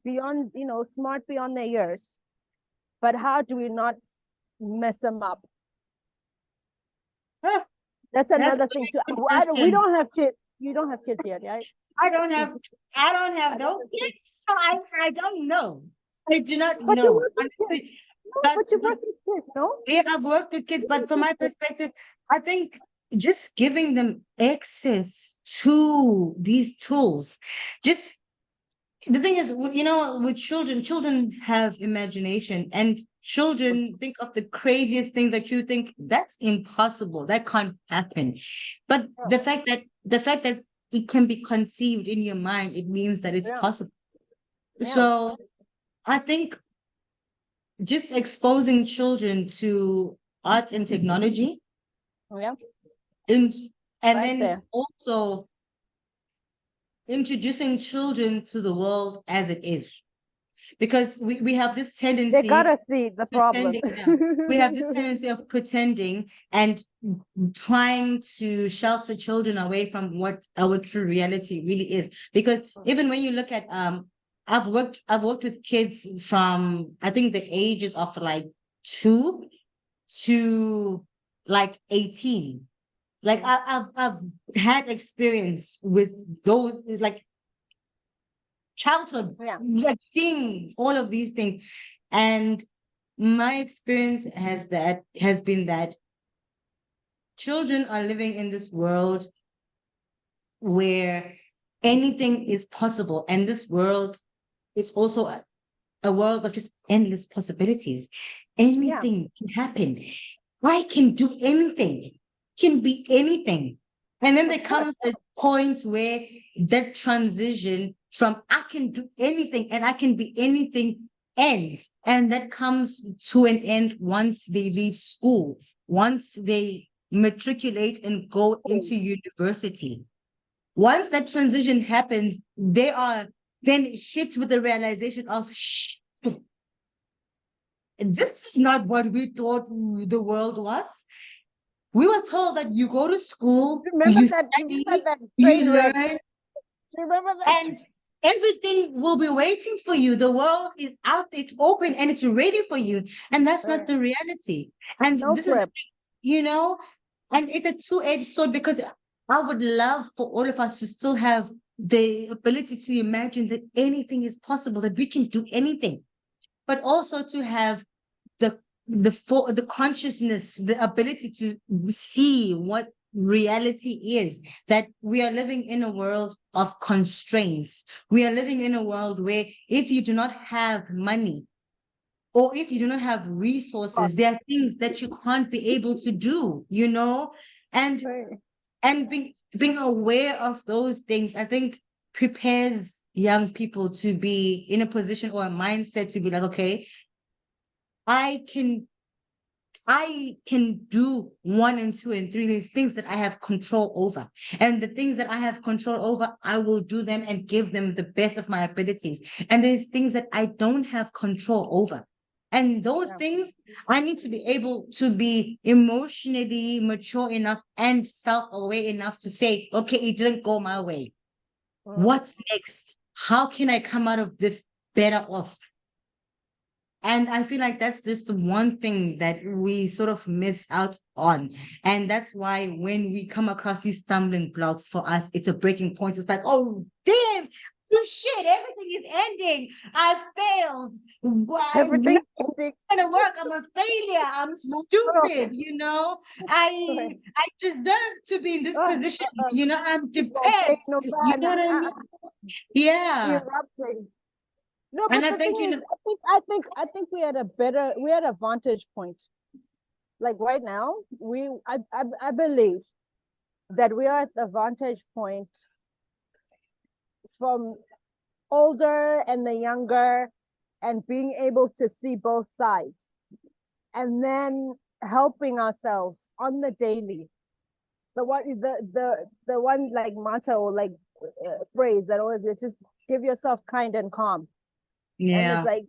beyond, smart beyond their years, but how do we not mess them up? That's another thing too. We don't have kids. You don't have kids yet, right? I don't have no kids, so I don't know. I do not But you know, work with honestly. kids. But you work with kids, no? Yeah, I've worked with kids, but from my perspective, I think just giving them access to these tools, just the thing is, with children have imagination, and children think of the craziest things that you think that's impossible, that can't happen. But the fact that it can be conceived in your mind, it means that it's possible. So I think just exposing children to art and technology, and then also introducing children to the world as it is, because we have this tendency, they gotta see the problem. We have this tendency of pretending and trying to shelter children away from what our true reality really is. Because even when you look at I've worked with kids from, I think, the ages of like 2 to like 18. Like I've had experience with those, like childhood, like seeing all of these things. And my experience has been that children are living in this world where anything is possible. And this world is also a world of just endless possibilities. Anything can happen. I can do anything, can be anything. And then there comes a point where that transition from I can do anything and I can be anything ends. And that comes to an end once they leave school, once they matriculate and go into university. Once that transition happens, they are then hit with the realization of, this is not what we thought the world was. We were told that you go to school, Remember you that? study, Remember that you train wreck? learn, Remember that? and everything will be waiting for you. The world is out, it's open, and it's ready for you. And that's not the reality. And No this is, prep. and it's a two-edged sword, because I would love for all of us to still have the ability to imagine that anything is possible, that we can do anything, but also to have the consciousness, the ability to see what reality is, that we are living in a world of constraints. We are living in a world where if you do not have money, or if you do not have resources, there are things that you can't be able to do, and Right. and being aware of those things, I think, prepares young people to be in a position or a mindset to be like, okay, I can do 1 and 2 and 3, these things that I have control over. And the things that I have control over, I will do them and give them the best of my abilities. And there's things that I don't have control over. And those things, I need to be able to be emotionally mature enough and self-aware enough to say, okay, it didn't go my way. What's next? How can I come out of this better off? And I feel like that's just the one thing that we sort of miss out on. And that's why when we come across these stumbling blocks, for us, it's a breaking point. It's like, oh, damn, oh, shit, everything is ending. I failed. Everything. It's gonna work. I'm a failure. I'm stupid, I deserve to be in this position. I'm depressed. No, You know what I mean? Yeah. Erupting. No, And but I the think, thing is, I think we had a vantage point. Like right now, I believe that we are at the vantage point from older and the younger, and being able to see both sides, and then helping ourselves on the daily. The one like motto or like phrase that always is just give yourself kind and calm. And it's like,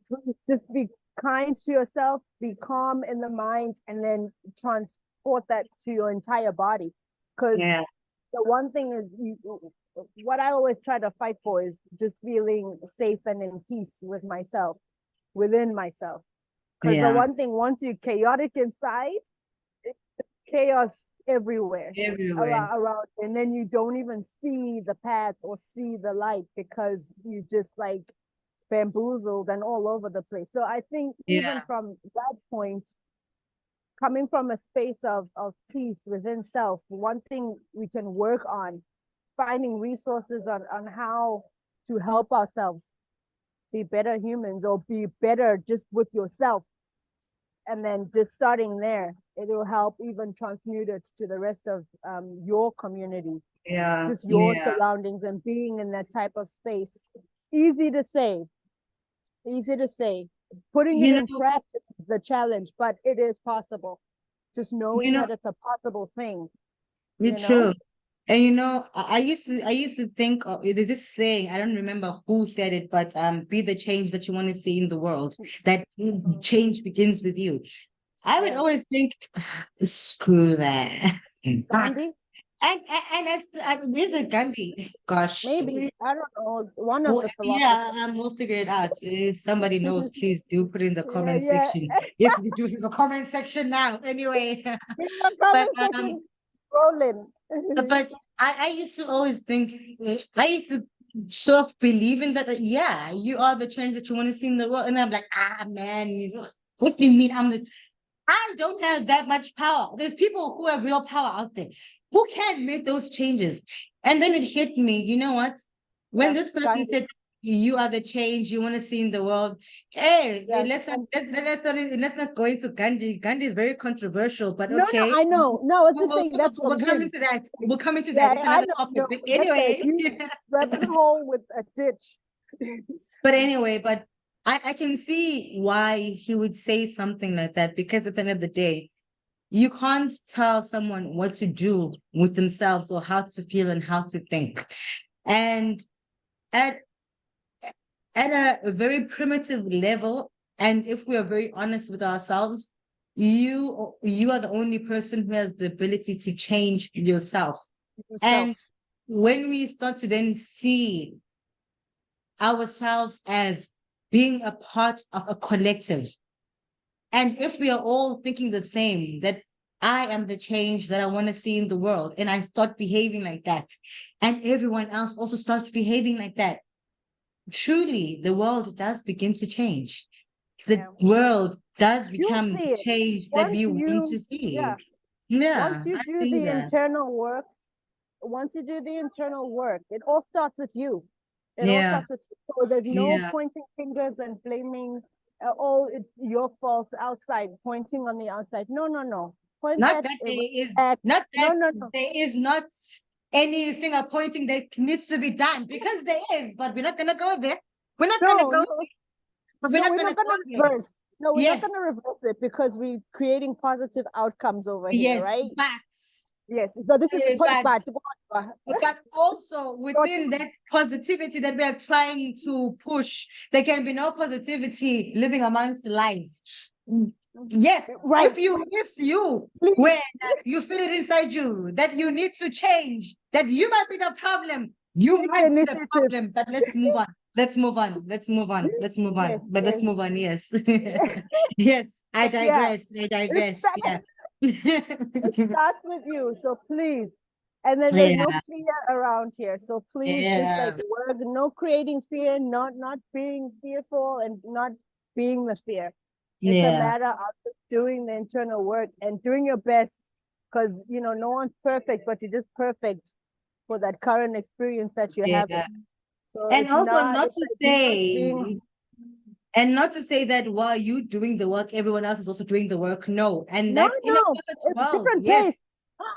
just be kind to yourself, be calm in the mind, and then transport that to your entire body. Because the one thing is, what I always try to fight for is just feeling safe and in peace with myself, within myself. Because the one thing, once you're chaotic inside, it's chaos everywhere. Around, and then you don't even see the path or see the light, because you just like bamboozled and all over the place. So I think even from that point, coming from a space of peace within self, one thing we can work on, finding resources on how to help ourselves be better humans, or be better just with yourself. And then just starting there, it will help even transmute it to the rest of your community. Just your surroundings, and being in that type of space. Easy to say. Putting it in practice is the challenge, but it is possible. Just knowing that it's a possible thing. It's true. And I used to think, there's this saying, I don't remember who said it, but be the change that you want to see in the world. That change begins with you. I would always think, screw that. Gandhi? And is it Gandhi? Gosh. Maybe. I don't know. One of the philosophers. We'll figure it out. If somebody knows, please do put in the comment section. If we do have a comment section now, anyway. But rolling. But I used to always think, I used to sort of believe in that, you are the change that you want to see in the world. And I'm like, man, what do you mean I don't have that much power. There's people who have real power out there who can make those changes. And then it hit me, you know what? When this person said, you are the change you want to see in the world. Hey, let's not go into Gandhi. Gandhi is very controversial, but okay. No, I know. No, it's the thing. We'll come into that. We'll come into that. It's another topic. But anyway, rabbit hole with a ditch. But anyway, I can see why he would say something like that, because at the end of the day, you can't tell someone what to do with themselves, or how to feel and how to think. And at a very primitive level, And if we are very honest with ourselves, you are the only person who has the ability to change yourself. And when we start to then see ourselves as being a part of a collective, and if we are all thinking the same, that I am the change that I want to see in the world, and I start behaving like that, and everyone else also starts behaving like that, truly the world does begin to change. The world does become see the it. change that we Once want you- to see. yeah. Yeah, Once you I do see the that. internal work, it all starts with you. It all Yeah. starts with you. So there's no Yeah. pointing fingers and blaming, oh, it's your fault outside, pointing on the outside. No, no, no. Point Not that that there is at- not no, that no, no. there is not any finger pointing that needs to be done, because there is, but we're not gonna go there. We're not gonna No, go no, there. But we're no, not we're gonna not go gonna there. reverse. No, we're Yes. not gonna reverse it because we're creating positive outcomes over here, Yes, right? but Yes. So this is but also within that positivity that we are trying to push, there can be no positivity living amongst lies. Yes, Right. if you when you feel it inside you that you need to change, that you might be the problem, you Take might be the initiative. problem. But let's move on. Let's move on. Let's move on. Let's move on. Yes, But let's yes. move on. Yes. Yes. I But yeah, digress. I digress. Yeah. it starts with you. So please. And then there's no Yeah. fear around here. So please just like work, no creating fear, not being fearful and not being the fear. It's a Yeah. matter of just doing the internal work and doing your best, because no one's perfect, but you're just perfect for that current experience that you're having. So And it's also not, it's like not being- and not to say that while you doing the work, everyone else is also doing the work. No. And no, that's in a no, perfect it's world. different Yes. pace.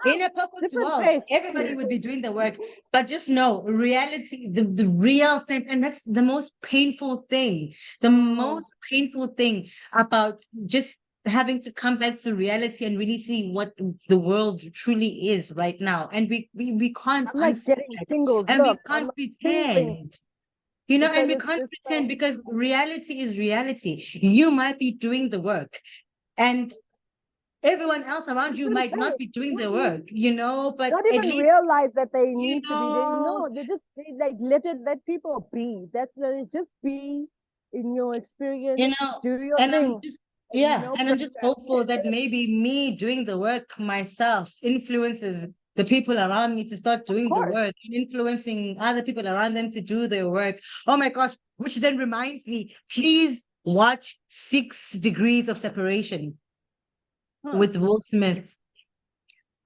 In a perfect Different world, pace. everybody would be doing the work. But just know reality, the real sense, and that's the most painful thing. The most painful thing about just having to come back to reality and really see what the world truly is right now. And we can't I'm like unsee getting it. tingles. And we Look, can't I'm feeling pretend. And because we it's can't just pretend, because reality is reality. You might be doing the work, and everyone else around you might not be doing the work, but not at even least, realize that they need to be doing. know, No, they like let people be. Just be in your experience. Do your and thing. I'm just hopeful that maybe me doing the work myself influences the people around me to start doing the work, and influencing other people around them to do their work. Oh my gosh, which then reminds me, please watch 6 Degrees of Separation with Will Smith.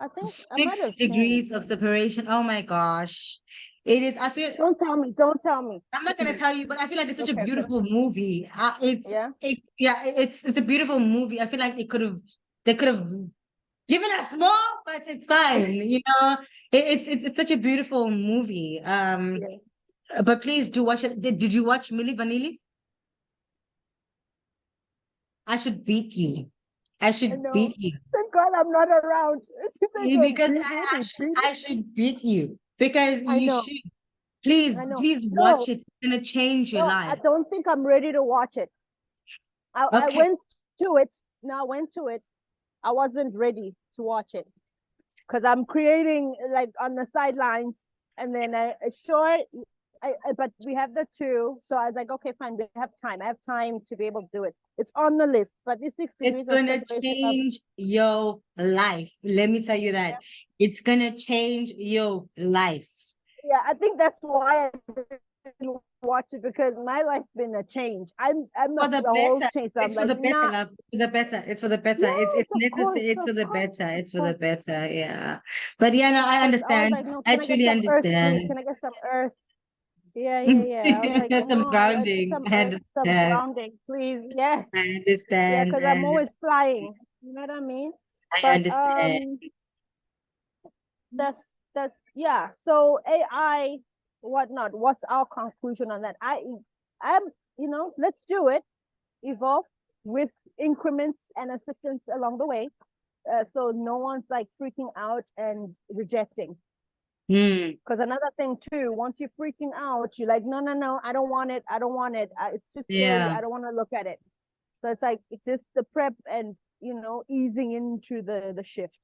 I think I might 6 have Degrees seen. of Separation. Oh my gosh. It is, I feel, Don't tell me. Don't tell me. I'm not gonna tell you, but I feel like it's such a Okay. beautiful movie. It's a beautiful movie. I feel like they could have given us more, but it's fine. It's such a beautiful movie. But please do watch it. Did you watch Milli Vanilli? I should beat you. I should beat you. Thank God I'm not around. Because I should beat you, because I you know. should. Please I know. watch it. It's gonna change your No, life. I don't think I'm ready to watch it. I Okay. went to it. No, I went to it. I wasn't ready to watch it because I'm creating like on the sidelines, and then but we have the 2, so I was like, okay, fine, we have time. I have time to be able to do it. It's on the list, but this 6 degrees It's gonna of separation change your life. Let me tell you that. It's gonna change your life. Yeah, I think that's why I didn't watch it, because my life's been a change. I'm For the whole better. change. So It's I'm for the like, better, nah. love. For the better. It's for the better. Yes, It's of course, necessary. It's for the of course, better. It's of for the course. better. Yeah. But yeah, no, I I was understand. like, no, I can I get truly some earth, please? understand. Can I get some earth? Yeah. I was like, Some no, I need grounding. some I earth, some understand. grounding, please. Yeah. I Yeah, understand. because I'm always flying. You know what I mean? I understand. That's yeah. So AI, whatnot. What's our conclusion on that? I'm let's do it. Evolve with increments and assistance along the way. So no one's like freaking out and rejecting. Because another thing too, once you're freaking out, you're like, no, I don't want it. It's too scary. Yeah. I don't want to look at it. So it's like it's just the prep and easing into the shift.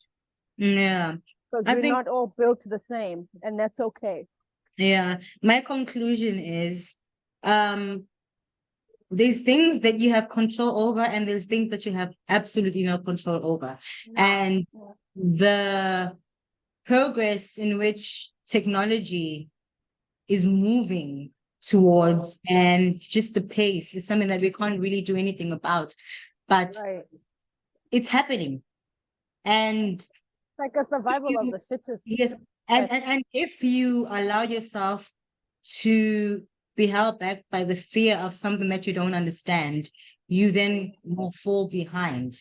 Yeah. Because I we're think, not all built the same, and that's okay. yeah, my conclusion is, there's things that you have control over and there's things that you have absolutely no control over. And the progress in which technology is moving towards and just the pace is something that we can't really do anything about, but Right. it's happening. And Like a survival of you- the fittest. yes, and if you allow yourself to be held back by the fear of something that you don't understand, you then will fall behind.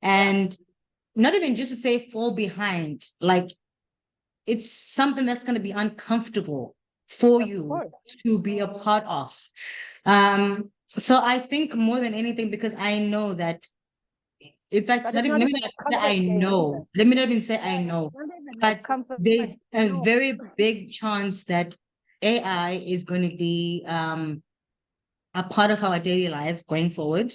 And not even just to say fall behind, like it's something that's going to be uncomfortable for Of you course. to be a part of. So I think more than anything, because I know that, in fact, But let it's me not not even even a say I comfort game know. either. Let me not even say I know. Not even But a comfort there's a no. very big chance that AI is going to be a part of our daily lives going forward,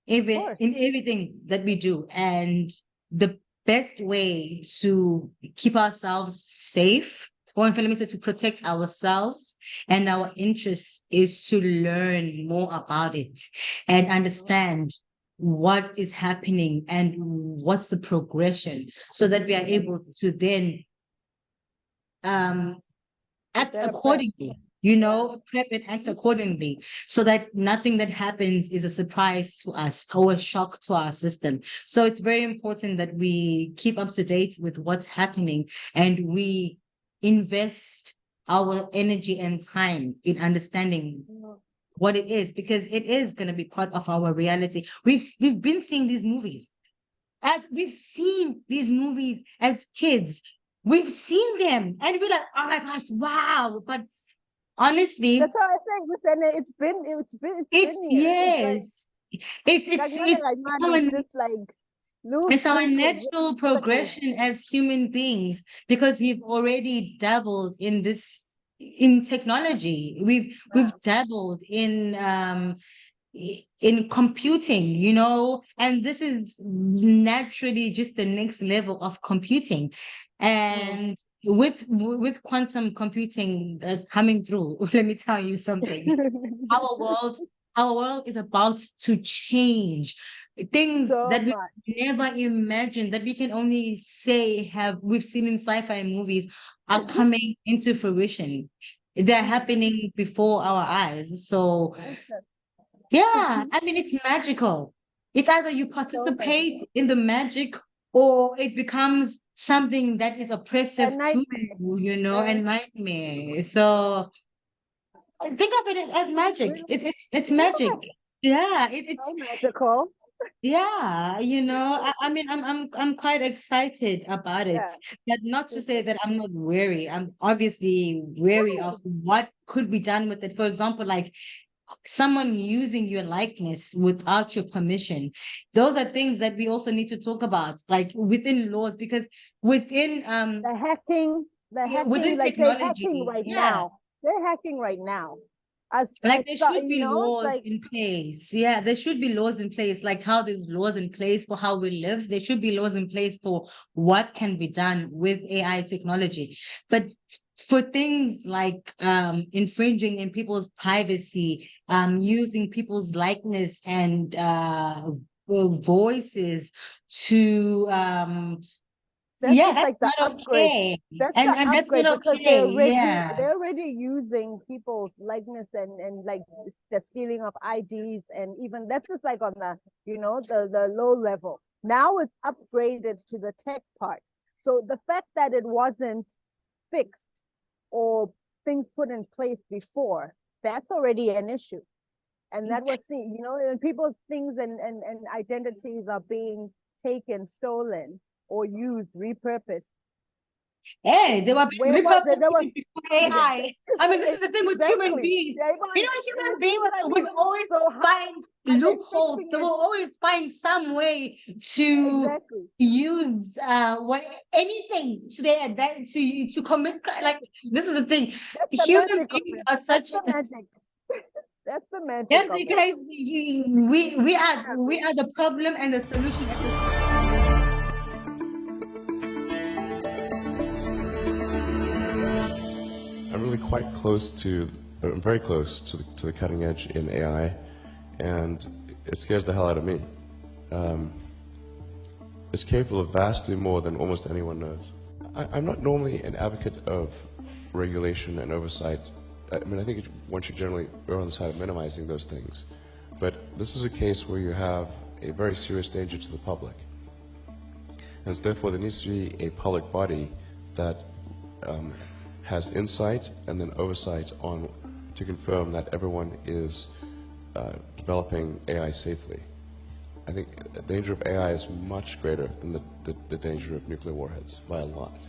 even course. in everything that we do. And the best way to keep ourselves safe, or in fact, to protect ourselves and our interests, is to learn more about it and understand what is happening and what's the progression, so that we are able to then act better accordingly, prep and act accordingly, so that nothing that happens is a surprise to us or a shock to our system. So it's very important that we keep up to date with what's happening and we invest our energy and time in understanding what it is, because it is going to be part of our reality. We've been seeing these movies. We've seen these movies as kids. We've seen them and we're like, oh my gosh, wow. But honestly, That's why I say within it, it's been years. yes. It's It's just like loose it's our twinkle, natural progression as human beings, because we've already dabbled in technology. We've dabbled in computing, and this is naturally just the next level of computing. And with quantum computing coming through, let me tell you something. Our world is about to change. Things So that we much. never imagined, that we can only say we've seen in sci-fi movies, are coming into fruition. They're happening before our eyes. So yeah, I mean, it's magical. It's either you participate in the magic or it becomes something that is oppressive to you, and nightmare. So think of it as magic. It's magic. Yeah, it's So magical. yeah, I mean, I'm quite excited about it, but not to say that I'm not wary. I'm obviously wary of what could be done with it. For example, like someone using your likeness without your permission. Those are things that we also need to talk about, like within laws, because within The hacking, within like they're technology, hacking right now. They're hacking right now. Like there should be laws in place. Yeah, there should be laws in place, like how there's laws in place for how we live. There should be laws in place for what can be done with AI technology. But for things like infringing in people's privacy, using people's likeness and voices to that's like not okay. That's And the that's upgrade not because okay. Yeah. they're already using people's likeness and like the stealing of IDs, and even that's just like on the the low level. Now it's upgraded to the tech part. So the fact that it wasn't fixed or things put in place before, that's already an issue. And that was when people's things and identities are being taken, stolen, or used, repurposed. Hey, they were Where was it? There was before AI. I mean, this is the thing with human beings. Human beings will always find loopholes. They will always find some way to use anything to their advantage to commit crime. Like this is the thing. Human beings are such magic. That's the magic Yes, of it. guys, we are the problem and the solution at the I'm really quite close to, I'm very close to the cutting edge in AI, and it scares the hell out of me. It's capable of vastly more than almost anyone knows. I'm not normally an advocate of regulation and oversight. I mean, I think one should generally err on the side of minimizing those things. But this is a case where you have a very serious danger to the public. And so therefore there needs to be a public body that has insight and then oversight on to confirm that everyone is developing AI safely. I think the danger of AI is much greater than the danger of nuclear warheads by a lot.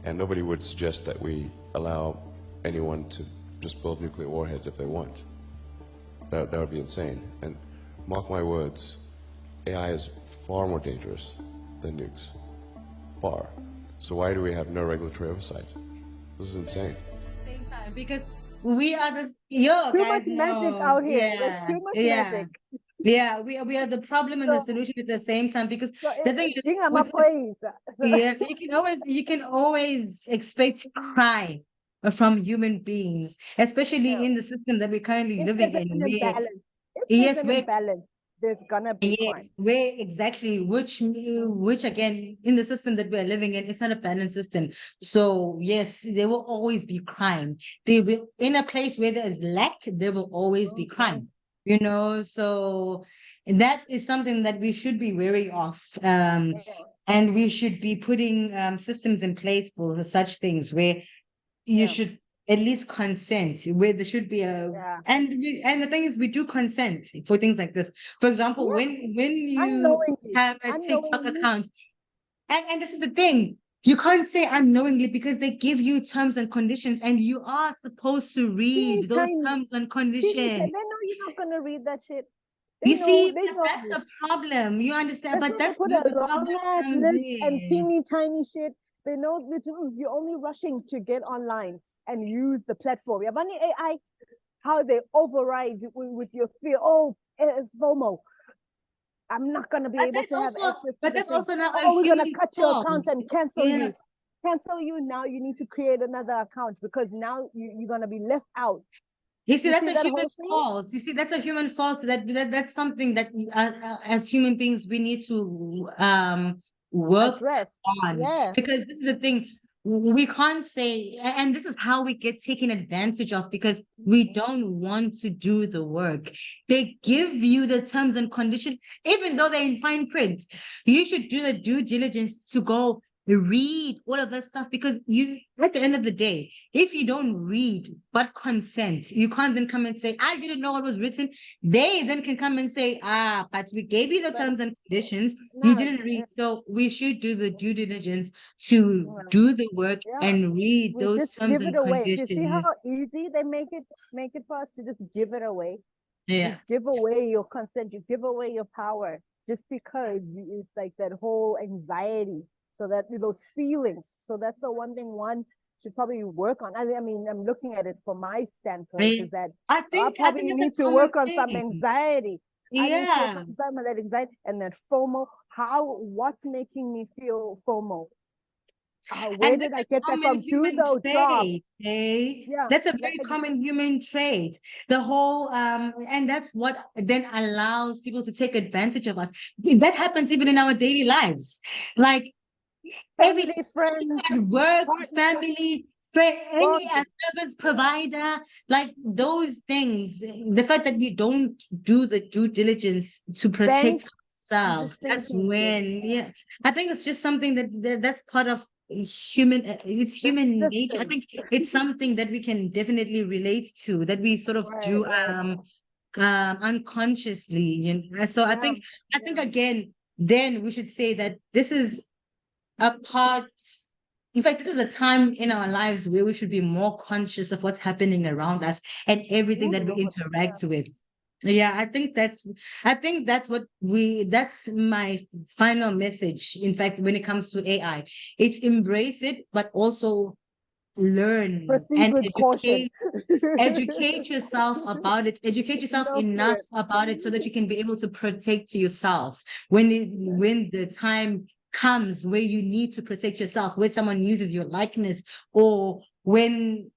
And nobody would suggest that we allow anyone to just build nuclear warheads if they want. That would be insane. And mark my words, AI is far more dangerous than nukes. Far. So why do we have no regulatory oversight? This is insane. same time, because we are the Too guys, much magic no. out here. Yeah, There's too much yeah. magic. Yeah, we are the problem and the So- solution at the same time, because So the thing is, I'm a with- praise. yeah, you can always expect cry from human beings, especially Yeah. in the system that we're currently If living there's in. an imbalance, if Yes, there's an we're- imbalance, there's gonna be Yes, crime. where exactly, which again, in the system that we're living in, it's not a balanced system. So yes, there will always be crime. They will, in a place where there is lack, there will always be crime. You know, so that is something that we should be wary of. Yeah. And we should be putting systems in place for such things where you Yeah. should at least consent, where there should be a Yeah. and the thing is, we do consent for things like this. For example, Yeah. when you Unknowingly. have a TikTok Unknowingly. account, and this is the thing, you can't say unknowingly, because they give you terms and conditions, and you are supposed to read those tiny- terms and They conditions. know you're not gonna read that shit. They You know, see, they know. that's the problem. You understand? That's But why that's they put where a the problem long ass comes list and in. teeny tiny shit. They know that you're only rushing to get online and use the platform. Yeah, bunny AI, how they override with your fear. Oh, FOMO. I'm not gonna be But able that's to have also- access. but to the that's thing. also not a Oh, we're gonna human cut your fault. account and cancel Yeah. you. Cancel you now. You need to create another account because now you're gonna be left out. You see, You that's see a that human whole thing? fault. You see, that's a human fault. That's something that as human beings we need to work Address. on. Yeah. Because this is the thing, we can't say, and this is how we get taken advantage of, because we don't want to do the work. They give you the terms and conditions, even though they're in fine print. You should do the due diligence to go read all of that stuff, because you, at the end of the day, if you don't read but consent, you can't then come and say, I didn't know what was written. They then can come and say, but we gave you the terms and conditions, you No, didn't read. So we should do the due diligence to do the work Yeah. and read We those just terms give and it away. You see conditions. how easy they make it for us to just give it away. Yeah. You give away your consent. You give away your power just because it's like that whole anxiety. So that those feelings. So that's the one thing one should probably work on. I mean, I'm looking at it from my standpoint, Right. is that I I think probably it's a need to common work on some thing. anxiety. I need to work Yeah. on some of that anxiety and that FOMO. What's making me feel FOMO? Where And did that's I a get that common from? Do human those jobs. trait, okay? Yeah, That's a very like- common human trait. The whole and that's what then allows people to take advantage of us. That happens even in our daily lives. Like every Family, friends, at work, partner, family, friend, any bonding. service provider, like those things. The fact that we don't do the due diligence to protect Banks, ourselves, the that's same thing. when, yeah, I think it's just something that's part of human, it's human nature. I system. think it's something that we can definitely relate to, that we sort of do Right. unconsciously, you know. So I think again, then we should say that this is a part, in fact, this is a time in our lives where we should be more conscious of what's happening around us and everything that we interact with. Yeah, I think that's that's my final message. In fact, when it comes to AI, it's embrace it, but also learn Proceed and with caution. educate yourself about it, educate yourself Go for enough it. about it so that you can be able to protect yourself when the time comes where you need to protect yourself, when someone uses your likeness, or when,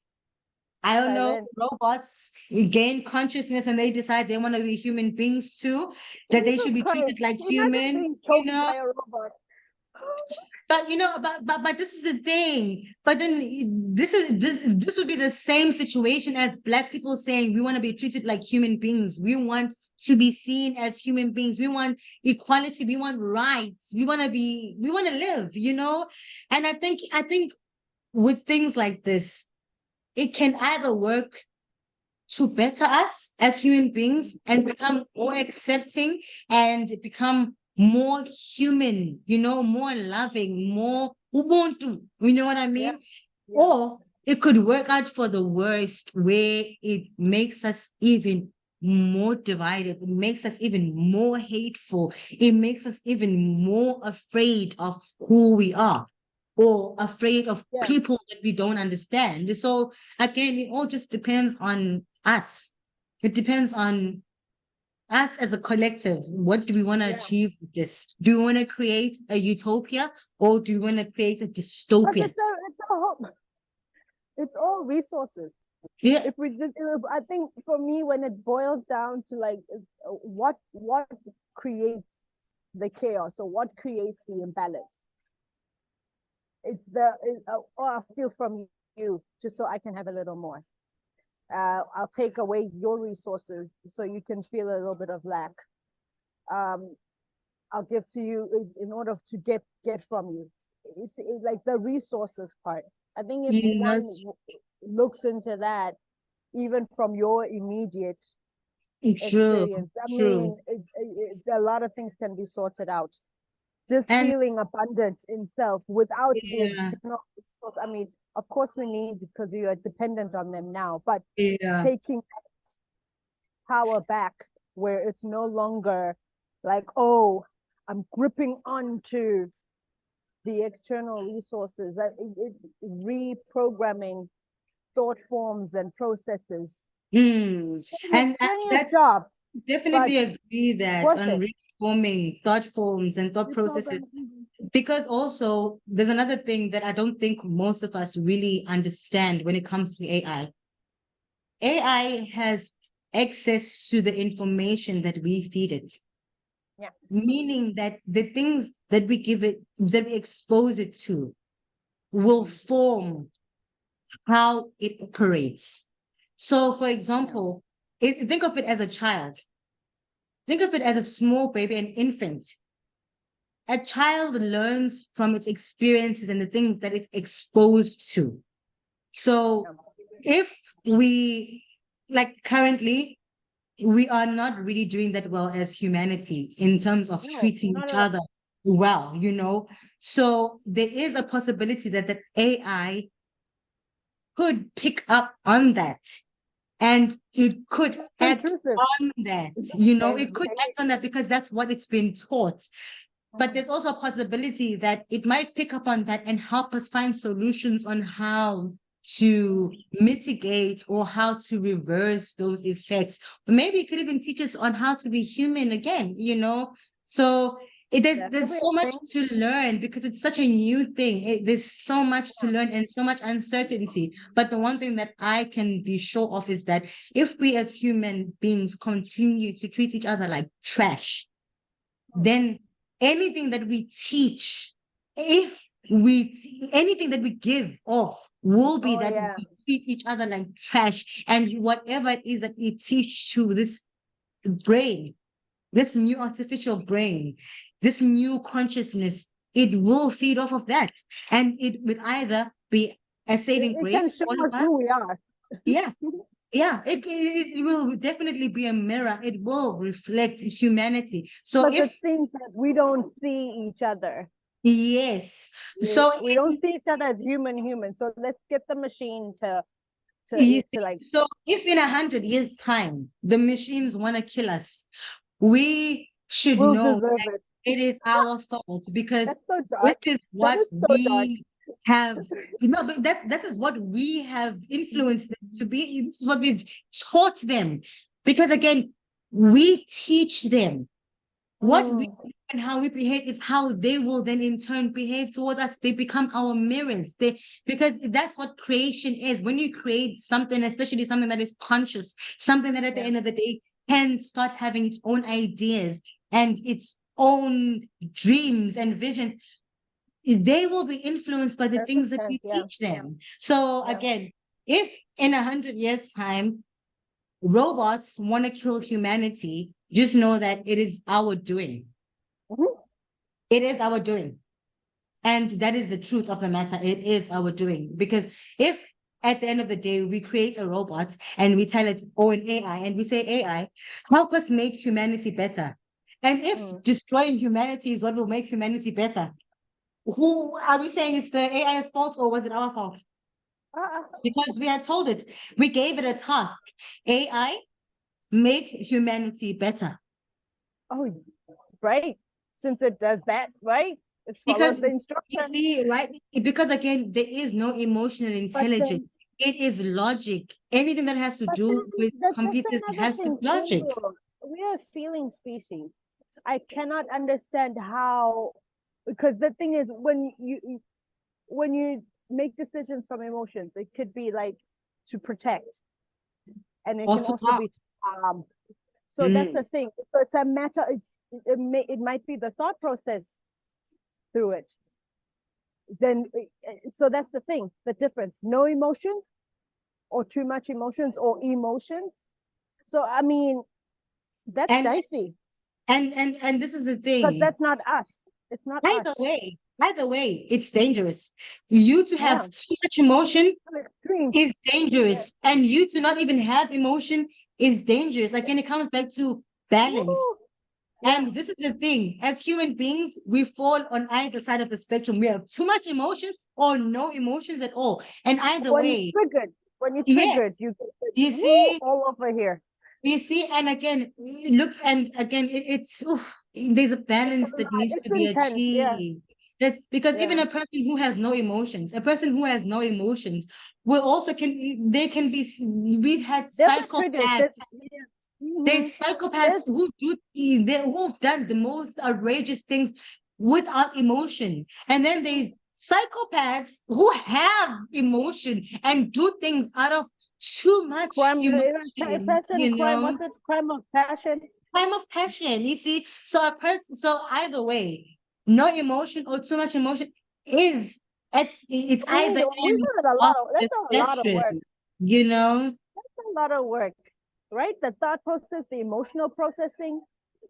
I don't know, Silent. robots gain consciousness and they decide they want to be human beings too, that they should be Jesus treated Christ, like imagine human, being you choked know. by a robot. But you know, but this is the thing. But then this would be the same situation as Black people saying we want to be treated like human beings. We want to be seen as human beings. We want equality. We want rights. We want to live, you know? And I think with things like this, it can either work to better us as human beings and become more accepting and become more human, you know, more loving, more ubuntu, you know what I mean? Yeah. Or it could work out for the worst, where it makes us even more divided, it makes us even more hateful, it makes us even more afraid of who we are, or afraid of Yeah. people that we don't understand. So again, it all just depends on us. It depends on us as a collective. What do we want to achieve with this? Do we want to create a utopia, or do we want to create a But dystopia? it's all resources. Yeah. If I think for me, when it boils down to like what creates the chaos, or what creates the imbalance, oh, I'll steal from you just so I can have a little more. I'll take away your resources so you can feel a little bit of lack. I'll give to you in order to get from you. It's like the resources part. I think if one looks into that, even from your immediate experience, I mean, a lot of things can be sorted out. Just feeling abundant in self without the external resource. I mean, of course we need, because we are dependent on them now, but taking that power back, where it's no longer like, oh, I'm gripping onto the external resources, that reprogramming thought forms and processes. And that's job. Definitely agree that on it. reforming thought forms and thought processes, because also there's another thing that I don't think most of us really understand when it comes to AI. AI has access to the information that we feed it. Yeah. Meaning that the things that we give it, that we expose it to, will form how it operates. So, for example, think of it as a child. Think of it as a small baby, an infant. A child learns from its experiences and the things that it's exposed to. So if we, like currently, we are not really doing that well as humanity in terms of treating each other well, you know? So there is a possibility that the AI could pick up on that. And it could act on that, you know, it could act on that because that's what it's been taught. But there's also a possibility that it might pick up on that and help us find solutions on how to mitigate or how to reverse those effects. But maybe it could even teach us on how to be human again, you know? So there's so much to learn because it's such a new thing. There's so much to learn and so much uncertainty. But the one thing that I can be sure of is that if we as human beings continue to treat each other like trash, then anything that we teach, anything that we give off will be we treat each other like trash. And whatever it is that we teach to this brain, this new artificial brain, this new consciousness, it will feed off of that. And it would either be a saving grace for all of us. Who we are. Yeah. Yeah, it will definitely be a mirror. It will reflect humanity. So but the things that we don't see each other. Yes. So we don't see each other as human. So let's get the machine to like. So if in 100 years' time the machines want to kill us, we should know that it is our fault, because this is what have, but that is what we have influenced them to be. This is what we've taught them. Because again, we teach them what we do and how we behave. It's how they will then in turn behave towards us. They become our mirrors. Because that's what creation is. When you create something, especially something that is conscious, something that at the end of the day can start having its own ideas and its own dreams and visions, they will be influenced by the things that we teach them. So again, if in 100 years' time, robots want to kill humanity, just know that it is our doing. It is our doing. And that is the truth of the matter. It is our doing. Because if at the end of the day, we create a robot and we tell it, an AI, and we say, AI, help us make humanity better. And if destroying humanity is what will make humanity better, who are we saying it's the AI's fault or was it our fault? Because we had told it, we gave it a task. AI, make humanity better. Oh, right. Since it does that, right? It follows the instructions. You see, right? Because again, there is no emotional intelligence. It is logic. Anything that has to do with computers has to be logic. We are a feeling species. I cannot understand how, because the thing is, when you make decisions from emotions, it could be like to protect, and it can also be so that's the thing. So it's a matter. It might be the thought process through it. Then, so that's the thing. The difference: no emotions, or too much emotions, or emotions. So I mean, that's dicey. And this is the thing. But that's not us. It's not either us. Either way, it's dangerous. You to have too much emotion is dangerous. And you to not even have emotion is dangerous. Like, and it comes back to balance. And this is the thing. As human beings, we fall on either side of the spectrum. We have too much emotions or no emotions at all. And either way. When you triggered, you see all over here. You see, and again, look, and again, there's a balance that needs to be achieved. That's because even a person who has no emotions, will also we've had psychopaths. There's psychopaths who've done the most outrageous things without emotion. And then there's psychopaths who have emotion and do things out of too much emotion, crime of passion. Crime of passion, you see. So either way, no emotion or too much emotion it's either that's a lot of work. You know? That's a lot of work, right? The thought process, the emotional processing.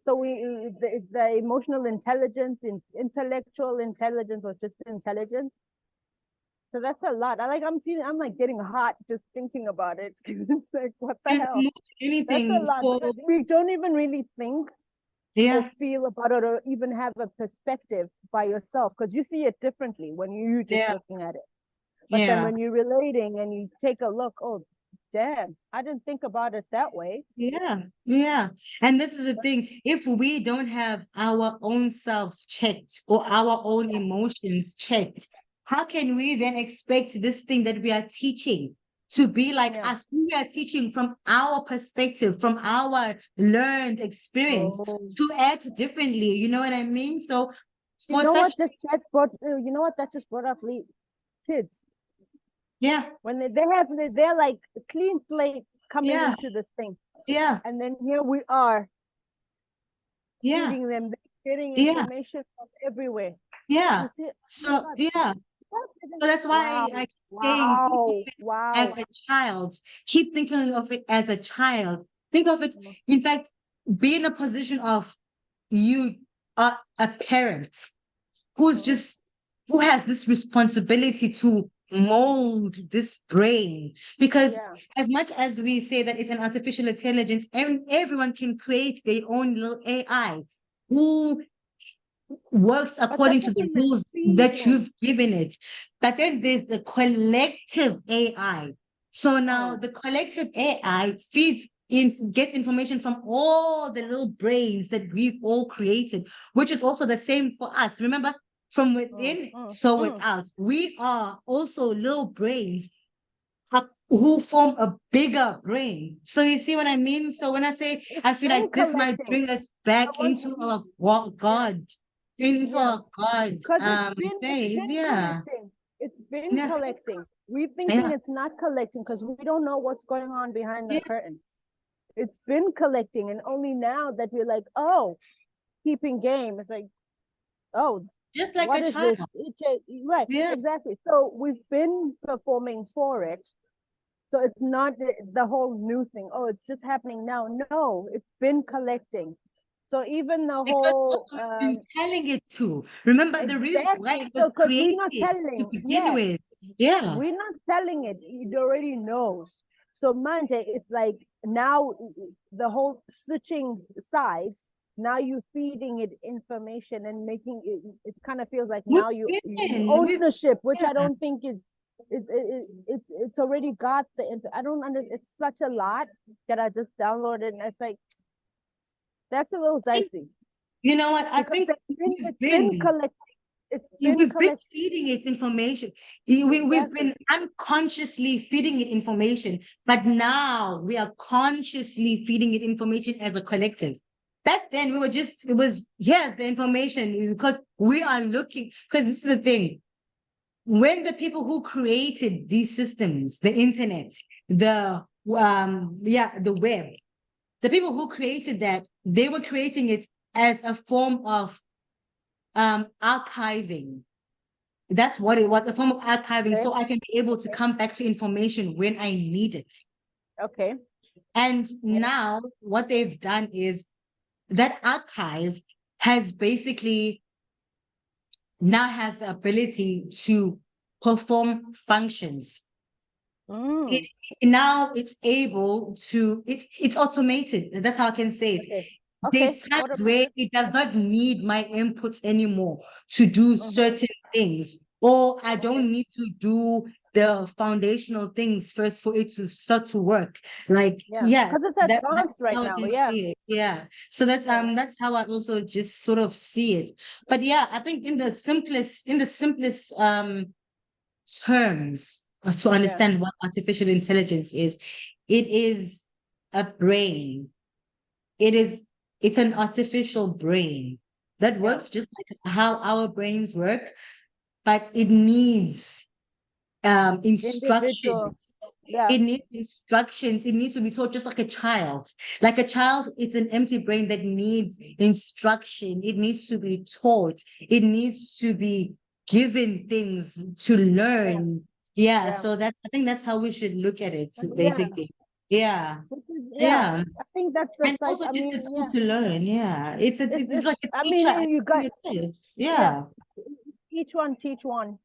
So the emotional intelligence, intellectual intelligence, or just intelligence. So that's a lot. I'm like getting hot just thinking about it. It's like, what the hell? Anything. That's a lot. We don't even really think or feel about it or even have a perspective by yourself, because you see it differently when you're just looking at it. But then when you're relating and you take a look, oh, damn, I didn't think about it that way. Yeah. And this is the thing. If we don't have our own selves checked or our own emotions checked, how can we then expect this thing that we are teaching to be like us, who we are teaching from our perspective, from our learned experience, to act differently? You know what I mean? So what that just brought up kids. Yeah. When they're like a clean slate coming into this thing. Yeah. And then here we are. Feeding them, getting information from everywhere. Yeah. So So that's why I keep saying as a child, keep thinking of it as a child. Think of it, in fact, be in a position of you are a parent who has this responsibility to mold this brain. Because as much as we say that it's an artificial intelligence, everyone can create their own little AI who works according to the rules that you've given it. But then there's the collective AI. So now the collective AI gets information from all the little brains that we've all created, which is also the same for us. Remember, from within, so mm. without. We are also little brains who form a bigger brain. So you see what I mean? So when I say I feel been like this might collecting. bring us back I want into our God, into Yeah. our God Because phase. it's been Yeah. collecting. It's been Yeah. collecting. We thinking Yeah. it's not collecting because we don't know what's going on behind the Yeah. curtain. It's been collecting, and only now that we're like, oh, keeping game. It's like, oh, Just like what a is child. this? Right, Yeah. exactly. So we've been performing for it. So it's not the whole new thing. Oh, it's just happening now. No, it's been collecting. So even the Because whole also we've been telling it to. Remember the reason why exactly. it So was because we're not created to telling, begin yes, with. Yeah. we're not telling it. It already knows. So manje, it's like now the whole switching sides. Now you're feeding it information and making it. It kind of feels like now you ownership, which I yeah. don't think is. It's already got the info. I don't understand. It's such a lot that I just downloaded, and it's like that's a little dicey You know what? I because think it's been collecting. It's been we've been collecting. feeding it information. We've Exactly. been unconsciously feeding it information, but now we are consciously feeding it information as a collective. Back then, we were just, it was, yes, the information, because we are looking, because this is the thing. When the people who created these systems, the internet, the the web, the people who created that, they were creating it as a form of archiving. That's what it was, a form of archiving, Okay. so I can be able to come back to information when I need it. Okay. And now what they've done is that archive has basically now has the ability to perform functions. Mm. Now it's able to, it's automated. That's how I can say it. Okay. There's Okay. times where it does not need my inputs anymore to do certain things, or I don't need to do the foundational things first for it to start to work. Like, Yeah. Because it's advanced that's right how I now. can Yeah. see it. Yeah. So that's how I also just sort of see it. But yeah, I think in the simplest terms to understand what artificial intelligence is, it is a brain. It's an artificial brain that works just like how our brains work, but it needs instructions. Individual. Yeah. It needs instructions. It needs to be taught just like a child. Like a child, it's an empty brain that needs instruction. It needs to be taught. It needs to be given things to learn. Yeah. So I think that's how we should look at it, basically. Yeah. Yeah. I think that's the And like. also I just a mean, tool to learn. Yeah. It's like a I teacher. mean, you got Tips. yeah. Yeah. Each one teach one.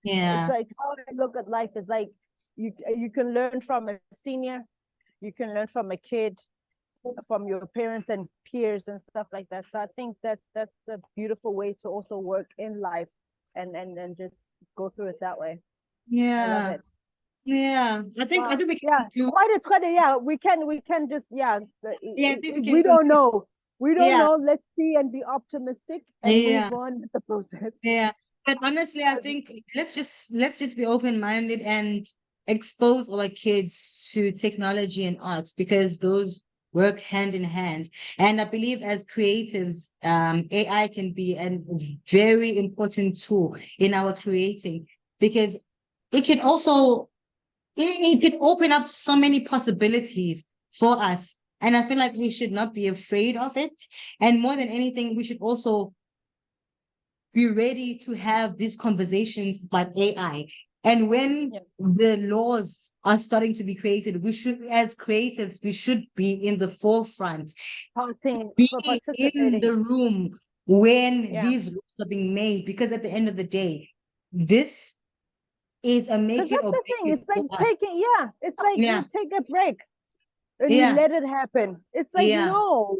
It's Yeah. like how I look at life is like you can learn from a senior, you can learn from a kid, from your parents and peers and stuff like that. So I think that's a beautiful way to also work in life and just go through it that way. I love Yeah. it. Yeah. I think we can conclude. It's quite we can just Yeah, I think we can we don't conclude. know. We don't Yeah. know. Let's see and be optimistic and Yeah. move on with the process. Yeah. But honestly, I think let's just be open-minded and expose our kids to technology and arts, because those work hand in hand. And I believe as creatives, AI can be a very important tool in our creating, because it can also it could open up so many possibilities for us. And I feel like we should not be afraid of it. And more than anything, we should also be ready to have these conversations about AI. And when the laws are starting to be created, we should, as creatives, we should be in the forefront, be in the room when these laws are being made, because at the end of the day, this is a make it or the break thing. it It's like for us. it's like Yeah. you take a break and Yeah. you let it happen. It's like Yeah. no,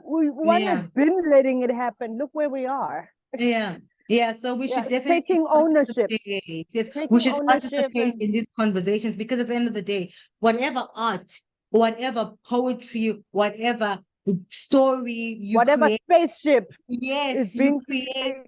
one has been letting it happen. Look where we are. Yeah. Yeah. So we should definitely taking ownership. participate. Yes, we Taking should ownership participate in these conversations, because at the end of the day, whatever art, whatever poetry, whatever story you whatever create, spaceship yes, is you being create created.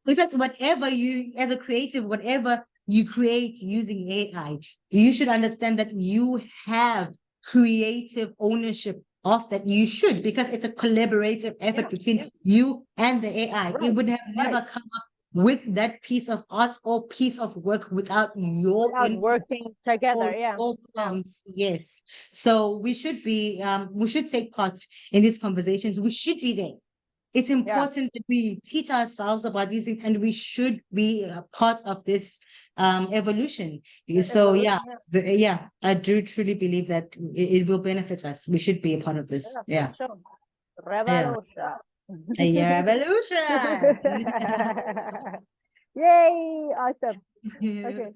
in fact, whatever you, as a creative, whatever you create using AI, you should understand that you have creative ownership of that. You should, because it's a collaborative effort between you and the AI. It would have never come up with that piece of art or piece of work without your Without input working together, or yeah. your prompts. Yes. So we should take part in these conversations. We should be there. It's important that we teach ourselves about these things, and we should be a part of this evolution. So yeah, I do truly believe that it will benefit us. We should be a part of this. Yeah. For sure. Revolution. Yeah, revolution. Yay! Awesome. Okay.